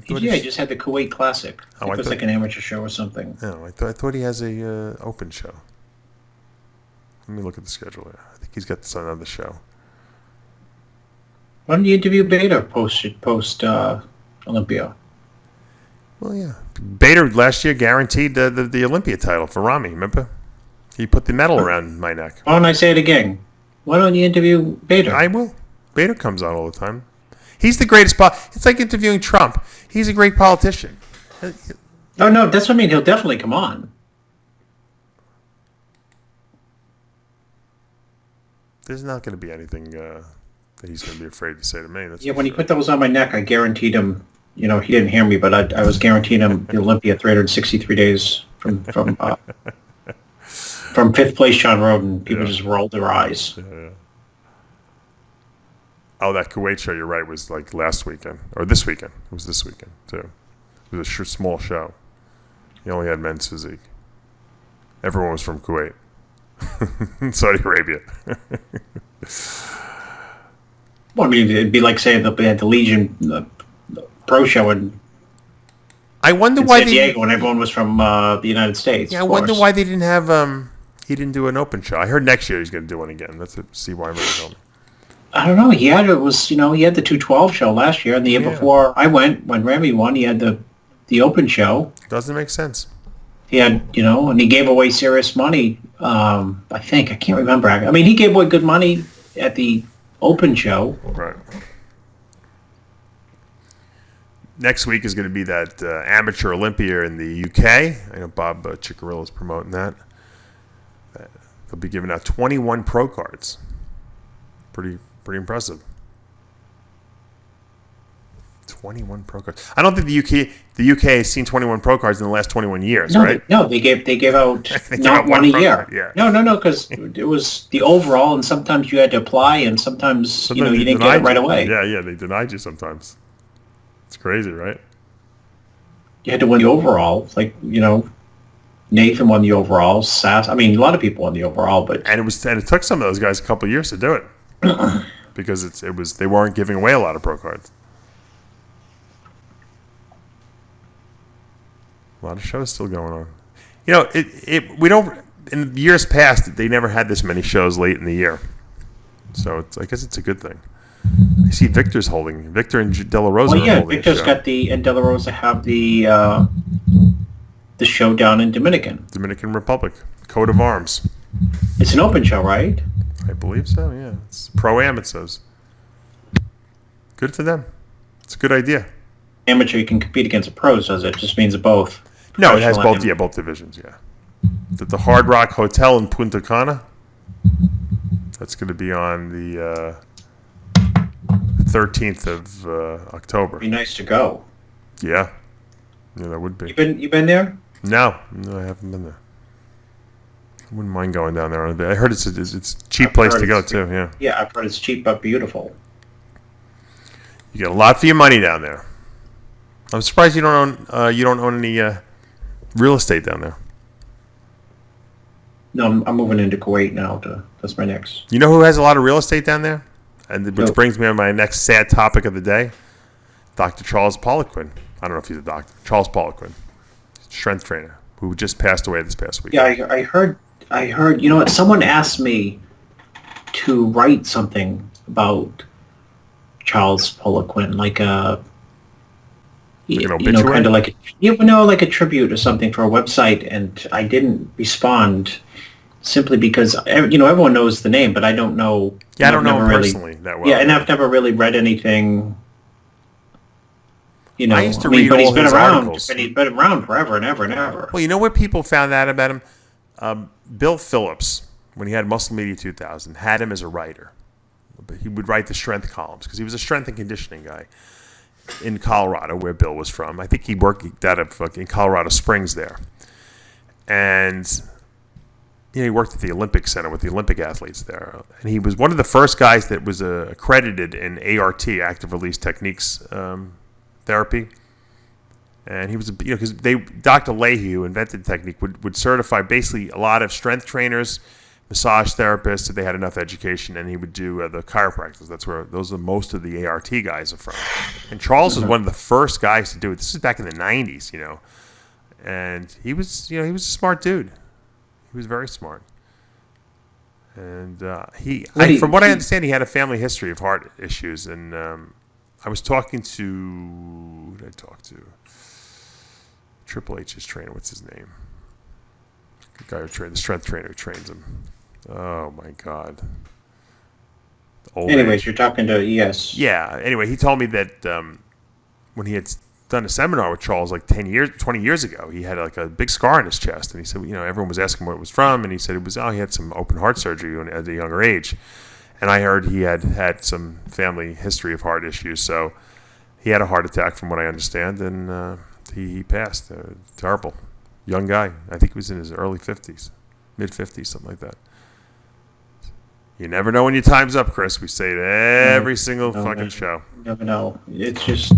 He just had the Kuwait Classic. It was like an amateur show or something. No, I thought he has a open show. Let me look at the schedule here. I think he's got another show. Why don't you interview Bader post Olympia? Well, yeah. Bader last year guaranteed the Olympia title for Romney, remember? He put the medal around my neck. Why don't I say it again? Why don't you interview Bader? I will. Bader comes on all the time. He's the greatest. It's like interviewing Trump. He's a great politician. Oh, no, that's what I mean. He'll definitely come on. There's not going to be anything that he's going to be afraid to say to me. That's when he put those on my neck, I guaranteed him, he didn't hear me, but I was guaranteeing him the Olympia 363 days from fifth place Shawn Rhoden. People just rolled their eyes. Yeah. Oh, that Kuwait show, you're right, was like last weekend. Or this weekend. It was this weekend, too. It was a small show. He only had men's physique. Everyone was from Kuwait. Saudi Arabia. Well, I mean, it'd be like saying that they had the Legion the Pro Show in San Diego when everyone was from the United States. Yeah, I wonder why they didn't have... he didn't do an open show. I heard next year he's going to do one again. That's what Steve Weinberger told me. I don't know. He had the 212 show last year, and the year before I went, when Remy won, he had the open show. Doesn't make sense. He had, and he gave away serious money. I think, I can't remember. I mean, he gave away good money at the open show. Right. Next week is going to be that amateur Olympia in the UK. I know Bob Ciccarello is promoting that. They'll be giving out 21 pro cards. Pretty impressive. 21 pro cards. I don't think the UK has seen 21 pro cards in the last 21 years, right? They gave out not one a year. Yeah. No, because it was the overall, and sometimes you had to apply, and sometimes you didn't get it right away. Yeah, they denied you sometimes. It's crazy, right? you had to win the overall. Like, Nathan won the overall. Sass. I mean, a lot of people won the overall, but And it took some of those guys a couple of years to do it because they weren't giving away a lot of pro cards. A lot of shows still going on. We don't. In years past, they never had this many shows late in the year, so I guess it's a good thing. I see Victor and De La Rosa. Well, yeah, are holding Victor's a show. and De La Rosa have the show down in Dominican Republic, Coat of Arms. It's an open show, right? I believe so. Yeah, it's pro-am. It says. Good for them. It's a good idea. Amateur, you can compete against the pros, does it? Just means both. No, it has both. Professional Yeah, both divisions. Yeah. The Hard Rock Hotel in Punta Cana. That's going to be on the 13th of October. Be nice to go. Yeah, that would be. You been there? No, I haven't been there. I wouldn't mind going down there. I heard it's a cheap place to go too. Yeah. Yeah, I've heard it's cheap but beautiful. You get a lot for your money down there. I'm surprised you don't own any real estate down there. No, I'm moving into Kuwait now. That's my next. You know who has a lot of real estate down there? And which Who? brings me to my next sad topic of the day. Dr. Charles Poliquin. I don't know if he's a doctor. Charles Poliquin, strength trainer, who just passed away this past week. Yeah, I heard. You know what? Someone asked me to write something about Charles Poliquin, like a, Like an obituary? kind of like like a tribute or something for a website, and I didn't respond simply because everyone knows the name, but I don't know. Yeah, I don't know him really, personally that well. Yeah, and I've never really read anything. I used to read but all he's been his around, articles. and he's been around forever and ever and ever. Well, you know where people found out about him? Bill Phillips, when he had Muscle Media 2000, had him as a writer. But he would write the strength columns because he was a strength and conditioning guy in Colorado, where Bill was from. I think he worked out of in Colorado Springs there. And he worked at the Olympic Center with the Olympic athletes there. And he was one of the first guys that was accredited in ART, active release techniques therapy. And he was, because Dr. Leahy, who invented the technique, would certify basically a lot of strength trainers, massage therapists, if they had enough education, and he would do the chiropractors. Those are most of the ART guys are from. And Charles was one of the first guys to do it. This was back in the 90s, And he was, he was a smart dude. He was very smart. And from what I understand, he had a family history of heart issues. And I was talking to, who did I talk to? Triple H's trainer, what's his name? The guy the strength trainer who trains him. Oh my God. Anyways, you're talking to ES. Yeah. Anyway, he told me that when he had done a seminar with Charles like 20 years ago, he had like a big scar on his chest, and he said, everyone was asking what it was from, and he said he had some open heart surgery at a younger age, and I heard he had some family history of heart issues, so he had a heart attack from what I understand, and he passed. Terrible. Young guy. I think he was in his early 50s, mid-50s, something like that. You never know when your time's up, Chris. We say it every single fucking show. You never know. It's just,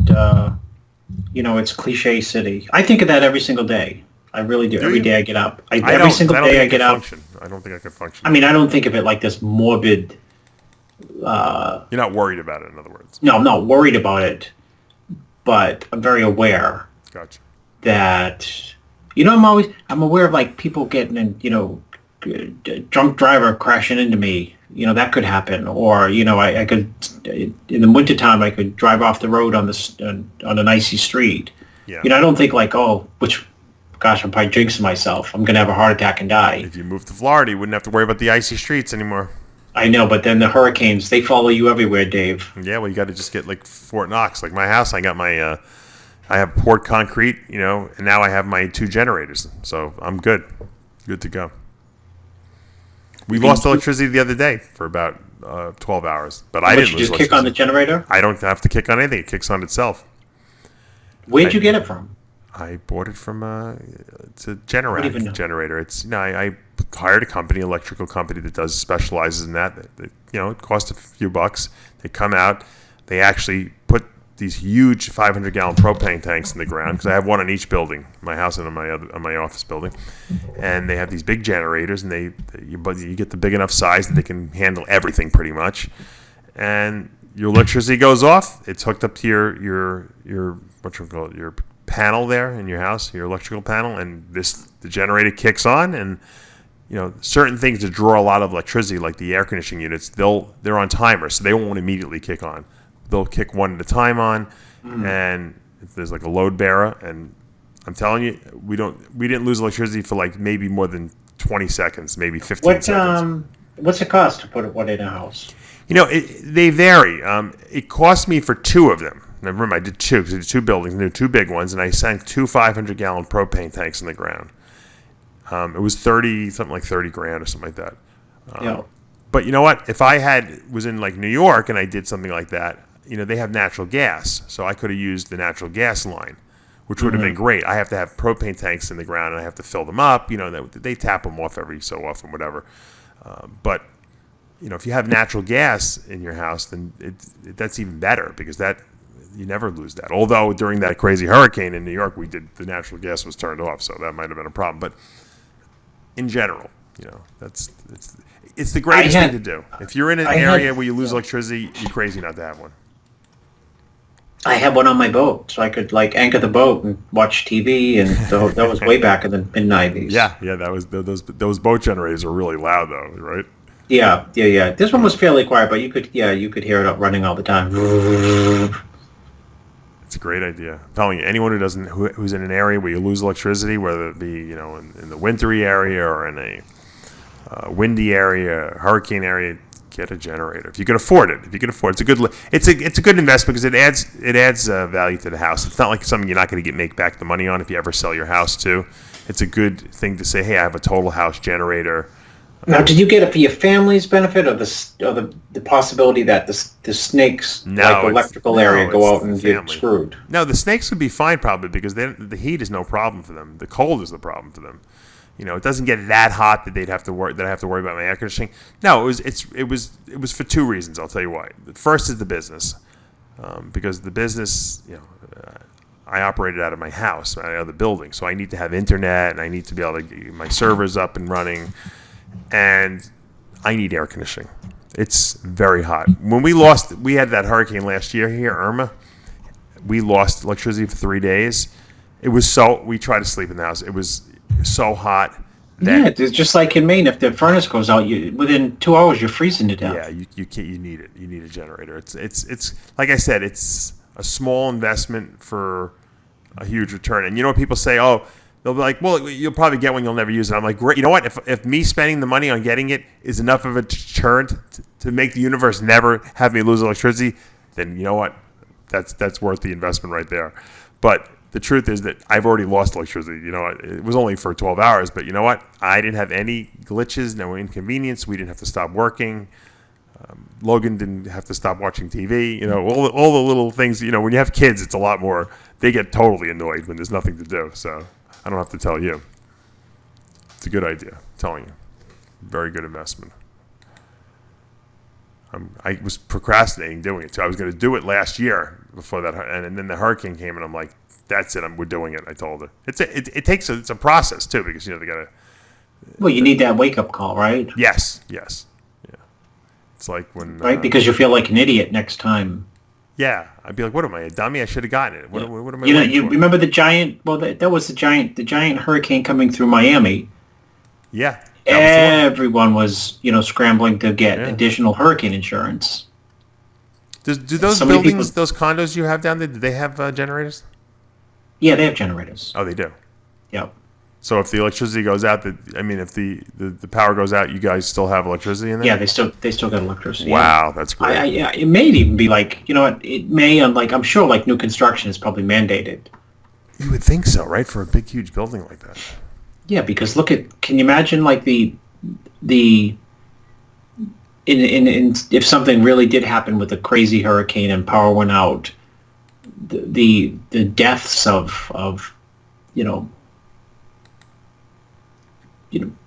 it's cliche city. I think of that every single day. I really do. Every day I get up. Every single day I get up. I don't think I could function. I mean, I don't think of it like this morbid. You're not worried about it, in other words. No, I'm not worried about it, but I'm very aware. Gotcha. That, I'm aware of like people getting in, drunk driver crashing into me. That could happen. Or, I could, in the wintertime, I could drive off the road on an icy street. Yeah. I don't think like, I'm probably jinxing myself. I'm going to have a heart attack and die. If you moved to Florida, you wouldn't have to worry about the icy streets anymore. I know, but then the hurricanes, they follow you everywhere, Dave. Yeah, well, you got to just get like Fort Knox. Like my house, I got my, I have poured concrete, and now I have my 2 generators. So I'm good. Good to go. We lost electricity the other day for about 12 hours, but I didn't lose just kick on the generator? I don't have to kick on anything. It kicks on itself. Where'd you get it from? I bought it from it's a Generac generator. It's I hired a company, electrical company that specializes in that. It costs a few bucks. They come out. They actually put these huge 500-gallon propane tanks in the ground because I have one on each building, my house and on my office building, and they have these big generators, and you get the big enough size that they can handle everything pretty much, and your electricity goes off. It's hooked up to your what you call it, your panel there in your house, your electrical panel, and the generator kicks on, and certain things that draw a lot of electricity, like the air conditioning units, they're on timers, so they won't immediately kick on. They'll kick one at a time on, and if there's like a load bearer, and I'm telling you, we didn't lose electricity for like maybe more than 20 seconds, maybe 15 seconds. What's it cost to put one in a house? They vary. It cost me for two of them. Now, remember, I did two because I did two buildings, and there were two big ones, and I sank two 500-gallon propane tanks in the ground. It was something like 30 grand or something like that. But you know what? If I was in like New York and I did something like that, they have natural gas, so I could have used the natural gas line, which would have been great. I have to have propane tanks in the ground, and I have to fill them up. They tap them off every so often, whatever. But if you have natural gas in your house, then that's even better because you never lose that. Although during that crazy hurricane in New York, the natural gas was turned off, so that might have been a problem. But in general, it's the greatest thing to do. If you're in an area where you lose electricity, you're crazy not to have one. I had one on my boat, so I could like anchor the boat and watch TV, and that was way back in the mid-90s. Yeah, that was those boat generators were really loud though, right? Yeah. This one was fairly quiet, but you could hear it up running all the time. It's a great idea. I'm telling you, anyone who's in an area where you lose electricity, whether it be in the wintry area or in a windy area, hurricane area, get a generator if you can afford it. It's a good investment because it adds value to the house. It's not like something you're not going to make back the money on if you ever sell your house too. It's a good thing to say, hey, I have a total house generator. Now, did you get it for your family's benefit, or the possibility that the snakes, electrical area, go out and get screwed? No, the snakes would be fine probably because the heat is no problem for them. The cold is the problem for them. It doesn't get that hot that I have to worry about my air conditioning. No, it was for two reasons. I'll tell you why. The first is the business, because the business, I operated out of my house, out of the building, so I need to have internet and I need to be able to get my servers up and running, and I need air conditioning. It's very hot. When we had that hurricane last year here, Irma. We lost electricity for 3 days. We tried to sleep in the house. It was so hot. It's just like in Maine. If the furnace goes out, within 2 hours you're freezing to death. Yeah, you can't. You need it. You need a generator. It's like I said. It's a small investment for a huge return. And people say, oh, they'll be like, well, you'll probably get one, you'll never use it. I'm like, great. You know what? If me spending the money on getting it is enough of a deterrent to make the universe never have me lose electricity, then you know what? That's worth the investment right there. But the truth is that I've already lost electricity. It was only for 12 hours, but you know what? I didn't have any glitches, no inconvenience. We didn't have to stop working. Logan didn't have to stop watching TV. All the little things. When you have kids, it's a lot more. They get totally annoyed when there's nothing to do. So I don't have to tell you. It's a good idea. I'm telling you. Very good investment. I was procrastinating doing it too. I was going to do it last year before that, and then the hurricane came, and I'm like, "That's it. We're doing it." I told her. It's a process too because they got to. Well, you need that wake up call, right? Yes. Yeah. It's like when right because you feel like an idiot next time. Yeah, I'd be like, "What am I, a dummy? I should have gotten it. What am I?" You remember the giant? Well, that was the giant hurricane coming through Miami. Yeah. Everyone was, scrambling to get additional hurricane insurance. Do those buildings, those condos you have down there, do they have generators? Yeah, they have generators. Oh, they do? Yep. So if the electricity goes out, if the power goes out, you guys still have electricity in there? Yeah, they still got electricity. Wow, that's great. It may even be like, it may, I'm sure like new construction is probably mandated. You would think so, right? For a big, huge building like that. Yeah, because can you imagine like if something really did happen with a crazy hurricane and power went out, the deaths of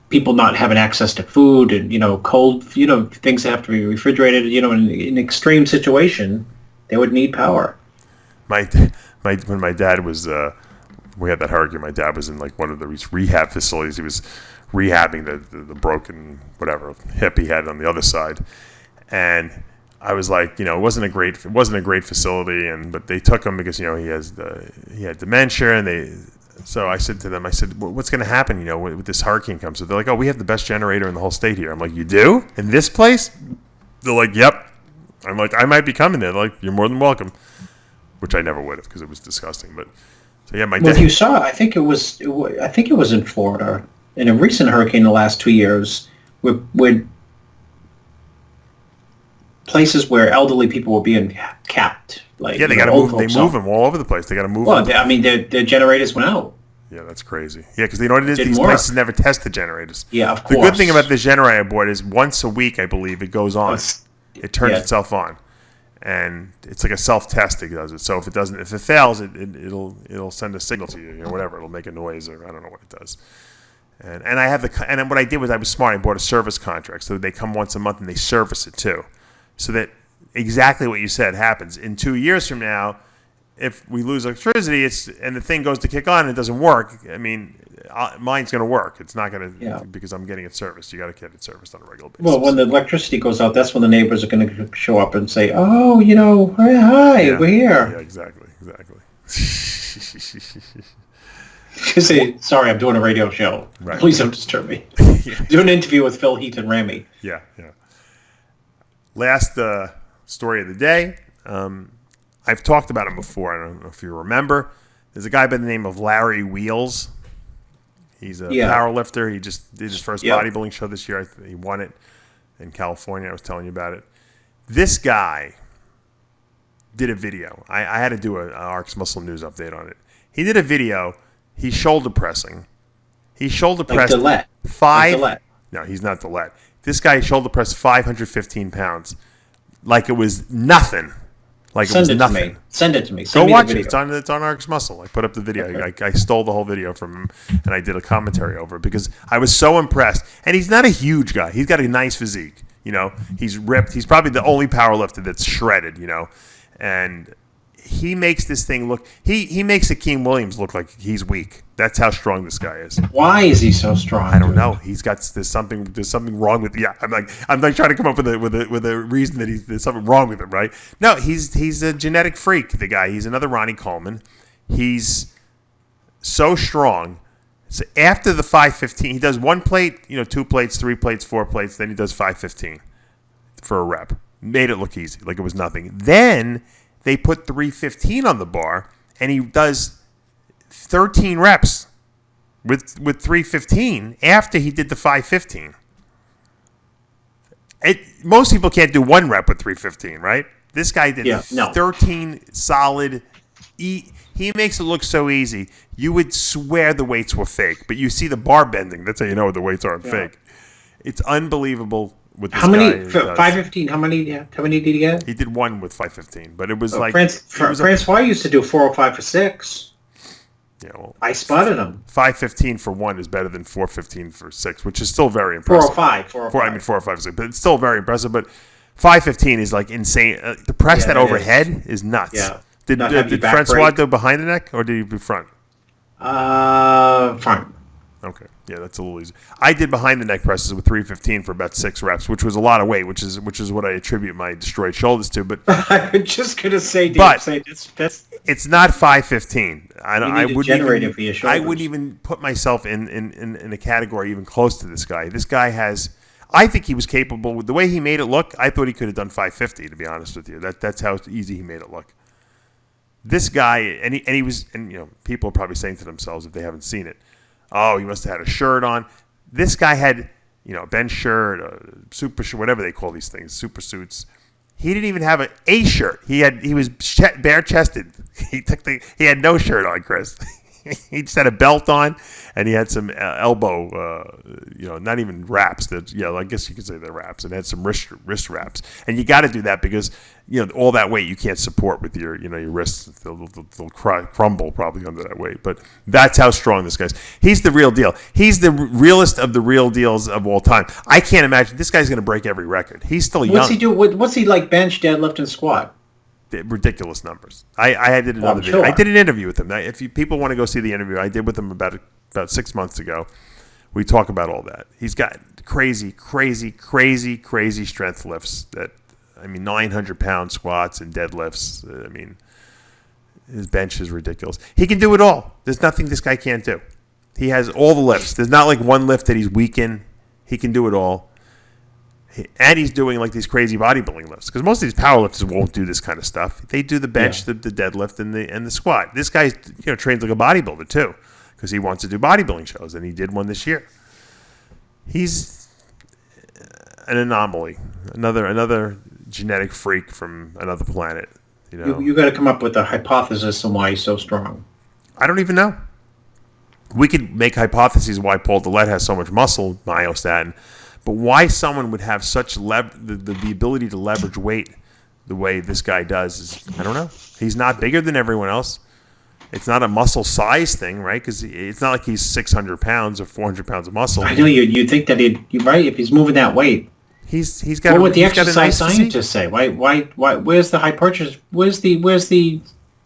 people not having access to food and cold things that have to be refrigerated in an extreme situation, they would need power. when my dad was we had that hurricane. My dad was in like one of the rehab facilities. He was rehabbing the broken whatever hip he had on the other side, and I was like, it wasn't a great facility, but they took him because he had dementia, and so I said to them, what's going to happen, when this hurricane comes? So they're like, oh, we have the best generator in the whole state here. I'm like, you do? In this place? They're like, yep. I'm like, I might be coming there. They're like, you're more than welcome, which I never would have because it was disgusting. But so yeah, my dad. Well, you saw, I think it was in Florida in a recent hurricane in the last 2 years, with places where elderly people were being capped. Like, yeah, they got to move. They move them all over the place. They got to move. Well, their generators went out. Yeah, that's crazy. Yeah, because you know what it is? These places never test the generators. Yeah, of course. The good thing about this generator I bought is once a week, I believe, it goes on. It turns itself on, and it's like a self-test that does it. So if it fails, it'll send a signal to you, whatever. It'll make a noise, or I don't know what it does. And then what I did was I was smart. I bought a service contract, so they come once a month and they service it too, so that exactly what you said happens. In 2 years from now, if we lose electricity, and the thing goes to kick on and it doesn't work, I mean, mine's going to work. It's not going to, because I'm getting it serviced. You got to get it serviced on a regular basis. Well, when the electricity goes out, that's when the neighbors are going to show up and say, "Oh, hi, we're here." Yeah, exactly. Just say, "Sorry, I'm doing a radio show. Right. Please don't disturb me." Do an interview with Phil, Heath, and Ramy. Yeah. Last story of the day. I've talked about him before. I don't know if you remember. There's a guy by the name of Larry Wheels. He's a power lifter. He just did his first bodybuilding show this year. He won it in California. I was telling you about it. This guy did a video. I had to do an RxMuscle news update on it. He did a video. He's shoulder pressing. He shoulder pressed No, he's not Dillette. This guy shoulder pressed 515 pounds like it was nothing. Like Send it was nothing. To me. Send it to me. Go watch it. It's on RxMuscle. I put up the video. Okay. I stole the whole video from him, and I did a commentary over it because I was so impressed. And he's not a huge guy. He's got a nice physique. He's ripped. He's probably the only power lifter that's shredded. And he makes this thing look. He makes Akeem Williams look like he's weak. That's how strong this guy is. Why is he so strong? I don't know. There's something wrong with. Yeah, I'm like trying to come up with a reason that there's something wrong with him, right? No, he's a genetic freak. The guy. He's another Ronnie Coleman. He's so strong. So after the 515, he does 1 plate, 2 plates, 3 plates, 4 plates. Then he does 515 for a rep. Made it look easy, like it was nothing. Then they put 315 on the bar, and he does 13 reps with 315 after he did the 515. Most people can't do 1 rep with 315, right? This guy did 13 solid. He makes it look so easy. You would swear the weights were fake, but you see the bar bending. That's how you know the weights aren't fake. It's unbelievable. With this how many? Guy 515. How many did he get? He did 1 with 515, but it was Francois used to do 405 for 6. Yeah, well, I spotted him. 515 for 1 is better than 415 for 6, which is still very impressive. 405. 405 6, but it's still very impressive. But 515 is like insane. To press that overhead is nuts. Yeah. Did Francois do behind the neck or did he do front? Front. Okay. Yeah, that's a little easy. I did behind the neck presses with 315 for about 6 reps, which was a lot of weight, which is what I attribute my destroyed shoulders to. But I was just gonna say, that's it's not 515. I wouldn't even put myself in a category even close to this guy. This guy has. I think he was capable with the way he made it look. I thought he could have done 550. To be honest with you, that's how easy he made it look. This guy, and he was, people are probably saying to themselves if they haven't seen it, oh, he must have had a shirt on. This guy had, a bench shirt, a super shirt, whatever they call these things, super suits. He didn't even have a shirt. He was bare chested. He had no shirt on, Chris. He just had a belt on, and he had some elbow, not even wraps. I guess you could say they're wraps, and had some wrist wraps. And you got to do that because all that weight you can't support with your wrists. They'll crumble probably under that weight. But that's how strong this guy is. He's the real deal. He's the realest of the real deals of all time. I can't imagine this guy's going to break every record. He's still young. What's he do? What's he like? Bench, deadlift, and squat. ridiculous numbers. I did another video. I did an interview with him. If people want to go see the interview, I did with him about 6 months ago. We talk about all that. He's got crazy strength lifts. 900-pound squats and deadlifts. His bench is ridiculous. He can do it all. There's nothing this guy can't do. He has all the lifts. There's not like one lift that he's weak in. He can do it all. And he's doing like these crazy bodybuilding lifts, because most of these powerlifters won't do this kind of stuff. They do the bench, the deadlift, and the squat. This guy, trains like a bodybuilder too, because he wants to do bodybuilding shows, and he did one this year. He's an anomaly, another genetic freak from another planet. You got to come up with a hypothesis on why he's so strong. I don't even know. We could make hypotheses why Paul Dillette has so much muscle, myostatin. But why someone would have such the ability to leverage weight the way this guy does is, I don't know. He's not bigger than everyone else. It's not a muscle size thing, right? Because it's not like he's 600 pounds or 400 pounds of muscle. I know you think that you're right, if he's moving that weight. He's got. What would the exercise scientists say? Why? Where's the hypertrophy? Where's the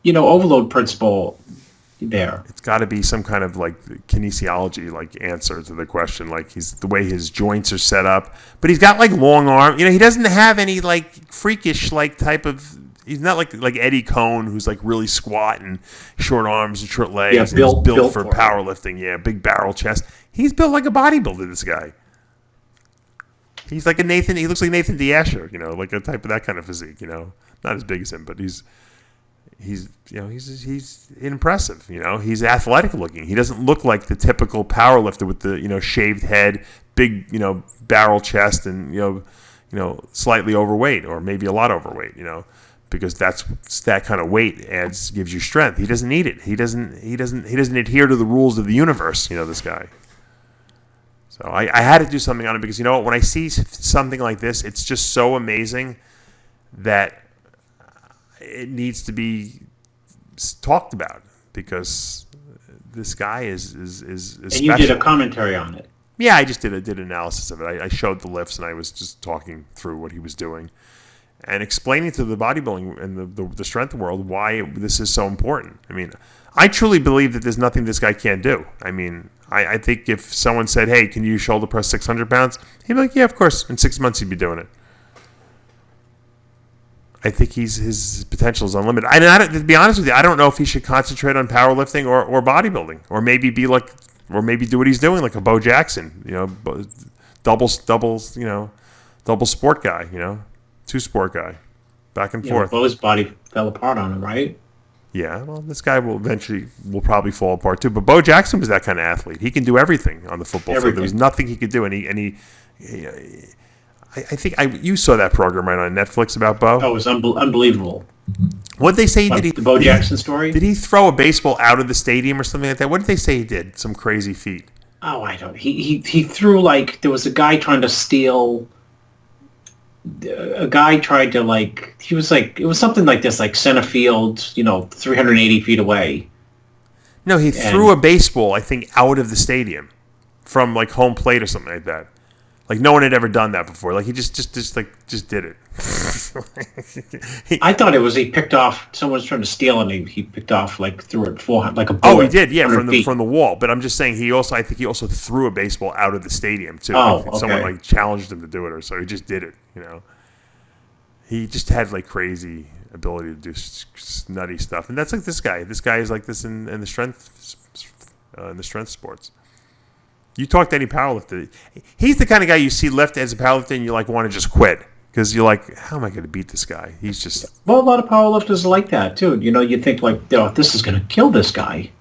overload principle there? It's got to be some kind of like kinesiology answer to the question. He's the way his joints are set up, but he's got long arms. He doesn't have any freakish type of. He's not like Eddie Cohn, who's really squat and short arms and short legs. Yeah, built for powerlifting. Yeah, big barrel chest. He's built like a bodybuilder. This guy. He's like a Nathan. He looks like Nathan D'Asher. Like a type of that kind of physique. Not as big as him, but he's impressive. He's athletic looking. He doesn't look like the typical powerlifter with the shaved head, big barrel chest, and slightly overweight or maybe a lot overweight. Because that kind of weight gives you strength. He doesn't need it. He doesn't adhere to the rules of the universe. This guy. So I had to do something on it because when I see something like this, it's just so amazing that it needs to be talked about, because this guy is and special. You did a commentary on it. Yeah, I just did an analysis of it. I showed the lifts, and I was just talking through what he was doing and explaining to the bodybuilding and the strength world why this is so important. I truly believe that there's nothing this guy can't do. I think if someone said, hey, can you shoulder press 600 pounds? He'd be like, yeah, of course. In 6 months, he'd be doing it. I think his potential is unlimited. To be honest with you, I don't know if he should concentrate on powerlifting or bodybuilding, or maybe do what he's doing, like a Bo Jackson, double sport guy, two sport guy, back and forth. Bo's body fell apart on him, right? Yeah, well, this guy will probably fall apart too. But Bo Jackson was that kind of athlete. He can do everything on the football field. There was nothing he could do, and he I think you saw that program right on Netflix about Bo. Oh, it was unbelievable. What did they say? The Bo Jackson story? Did he throw a baseball out of the stadium or something like that? What did they say he did? Some crazy feat. Oh, I don't. He threw there was a guy trying to steal. A guy tried to he was it was something like this, center field, 380 feet away. No, he threw a baseball, I think, out of the stadium from home plate or something like that. No one had ever done that before. He just did it. I thought it was he picked off. Someone was trying to steal, and he picked off threw it 400 like a bullet. Oh, he did, yeah, from the wall. But I'm just saying I think he also threw a baseball out of the stadium too. Oh, okay. Someone challenged him to do it, or so he just did it. He just had crazy ability to do nutty stuff, and that's this guy. This guy is like this in the strength sports. You talk to any powerlifter, he's the kind of guy you see lift as a powerlifter and you want to just quit because you're like, how am I going to beat this guy? He's just... Well, a lot of powerlifters are like that too. You think this is going to kill this guy.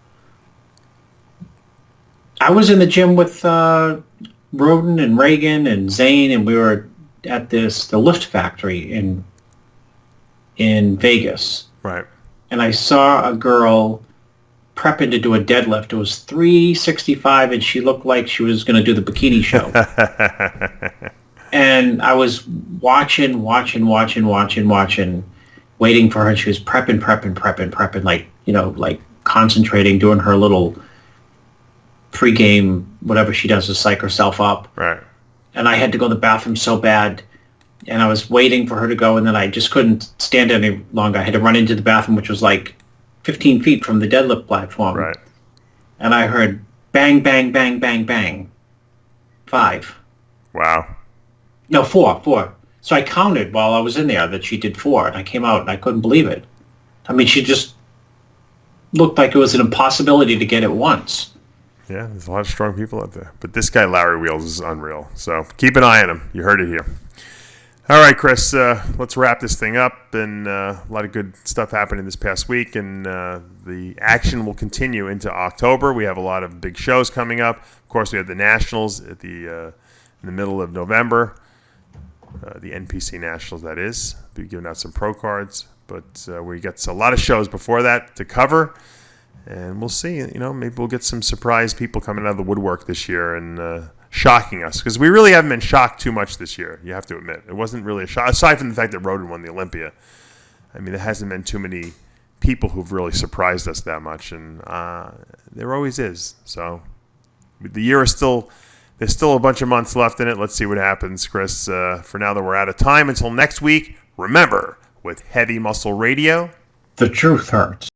I was in the gym with Rhoden and Reagan and Zane, and we were at the Lift Factory in Vegas. Right. And I saw a girl prepping to do a deadlift. It was 365, and she looked like she was going to do the bikini show. And I was watching, waiting for her. She was prepping, concentrating, doing her little pregame, whatever she does to psych herself up. Right. And I had to go to the bathroom so bad. and I was waiting for her to go, and then I just couldn't stand it any longer. I had to run into the bathroom, which was like 15 feet from the deadlift platform. Right. And I heard bang, bang, bang, bang, bang. 5. Wow. No, 4. So I counted while I was in there that she did 4, and I came out and I couldn't believe it. I mean, she just looked like it was an impossibility to get it once. Yeah, there's a lot of strong people out there. But this guy, Larry Wheels, is unreal. So keep an eye on him. You heard it here. All right, Chris, let's wrap this thing up. And a lot of good stuff happening this past week. And the action will continue into October. We have a lot of big shows coming up. Of course, we have the Nationals at in the middle of November. The NPC Nationals, that is. We'll be giving out some pro cards. But we got a lot of shows before that to cover. And we'll see, maybe we'll get some surprise people coming out of the woodwork this year and shocking us. Because we really haven't been shocked too much this year, you have to admit. It wasn't really a shock, aside from the fact that Rhoden won the Olympia. I mean, there hasn't been too many people who've really surprised us that much. And there always is. So the year is there's still a bunch of months left in it. Let's see what happens, Chris. For now that we're out of time, until next week, remember, with Heavy Muscle Radio, the truth hurts.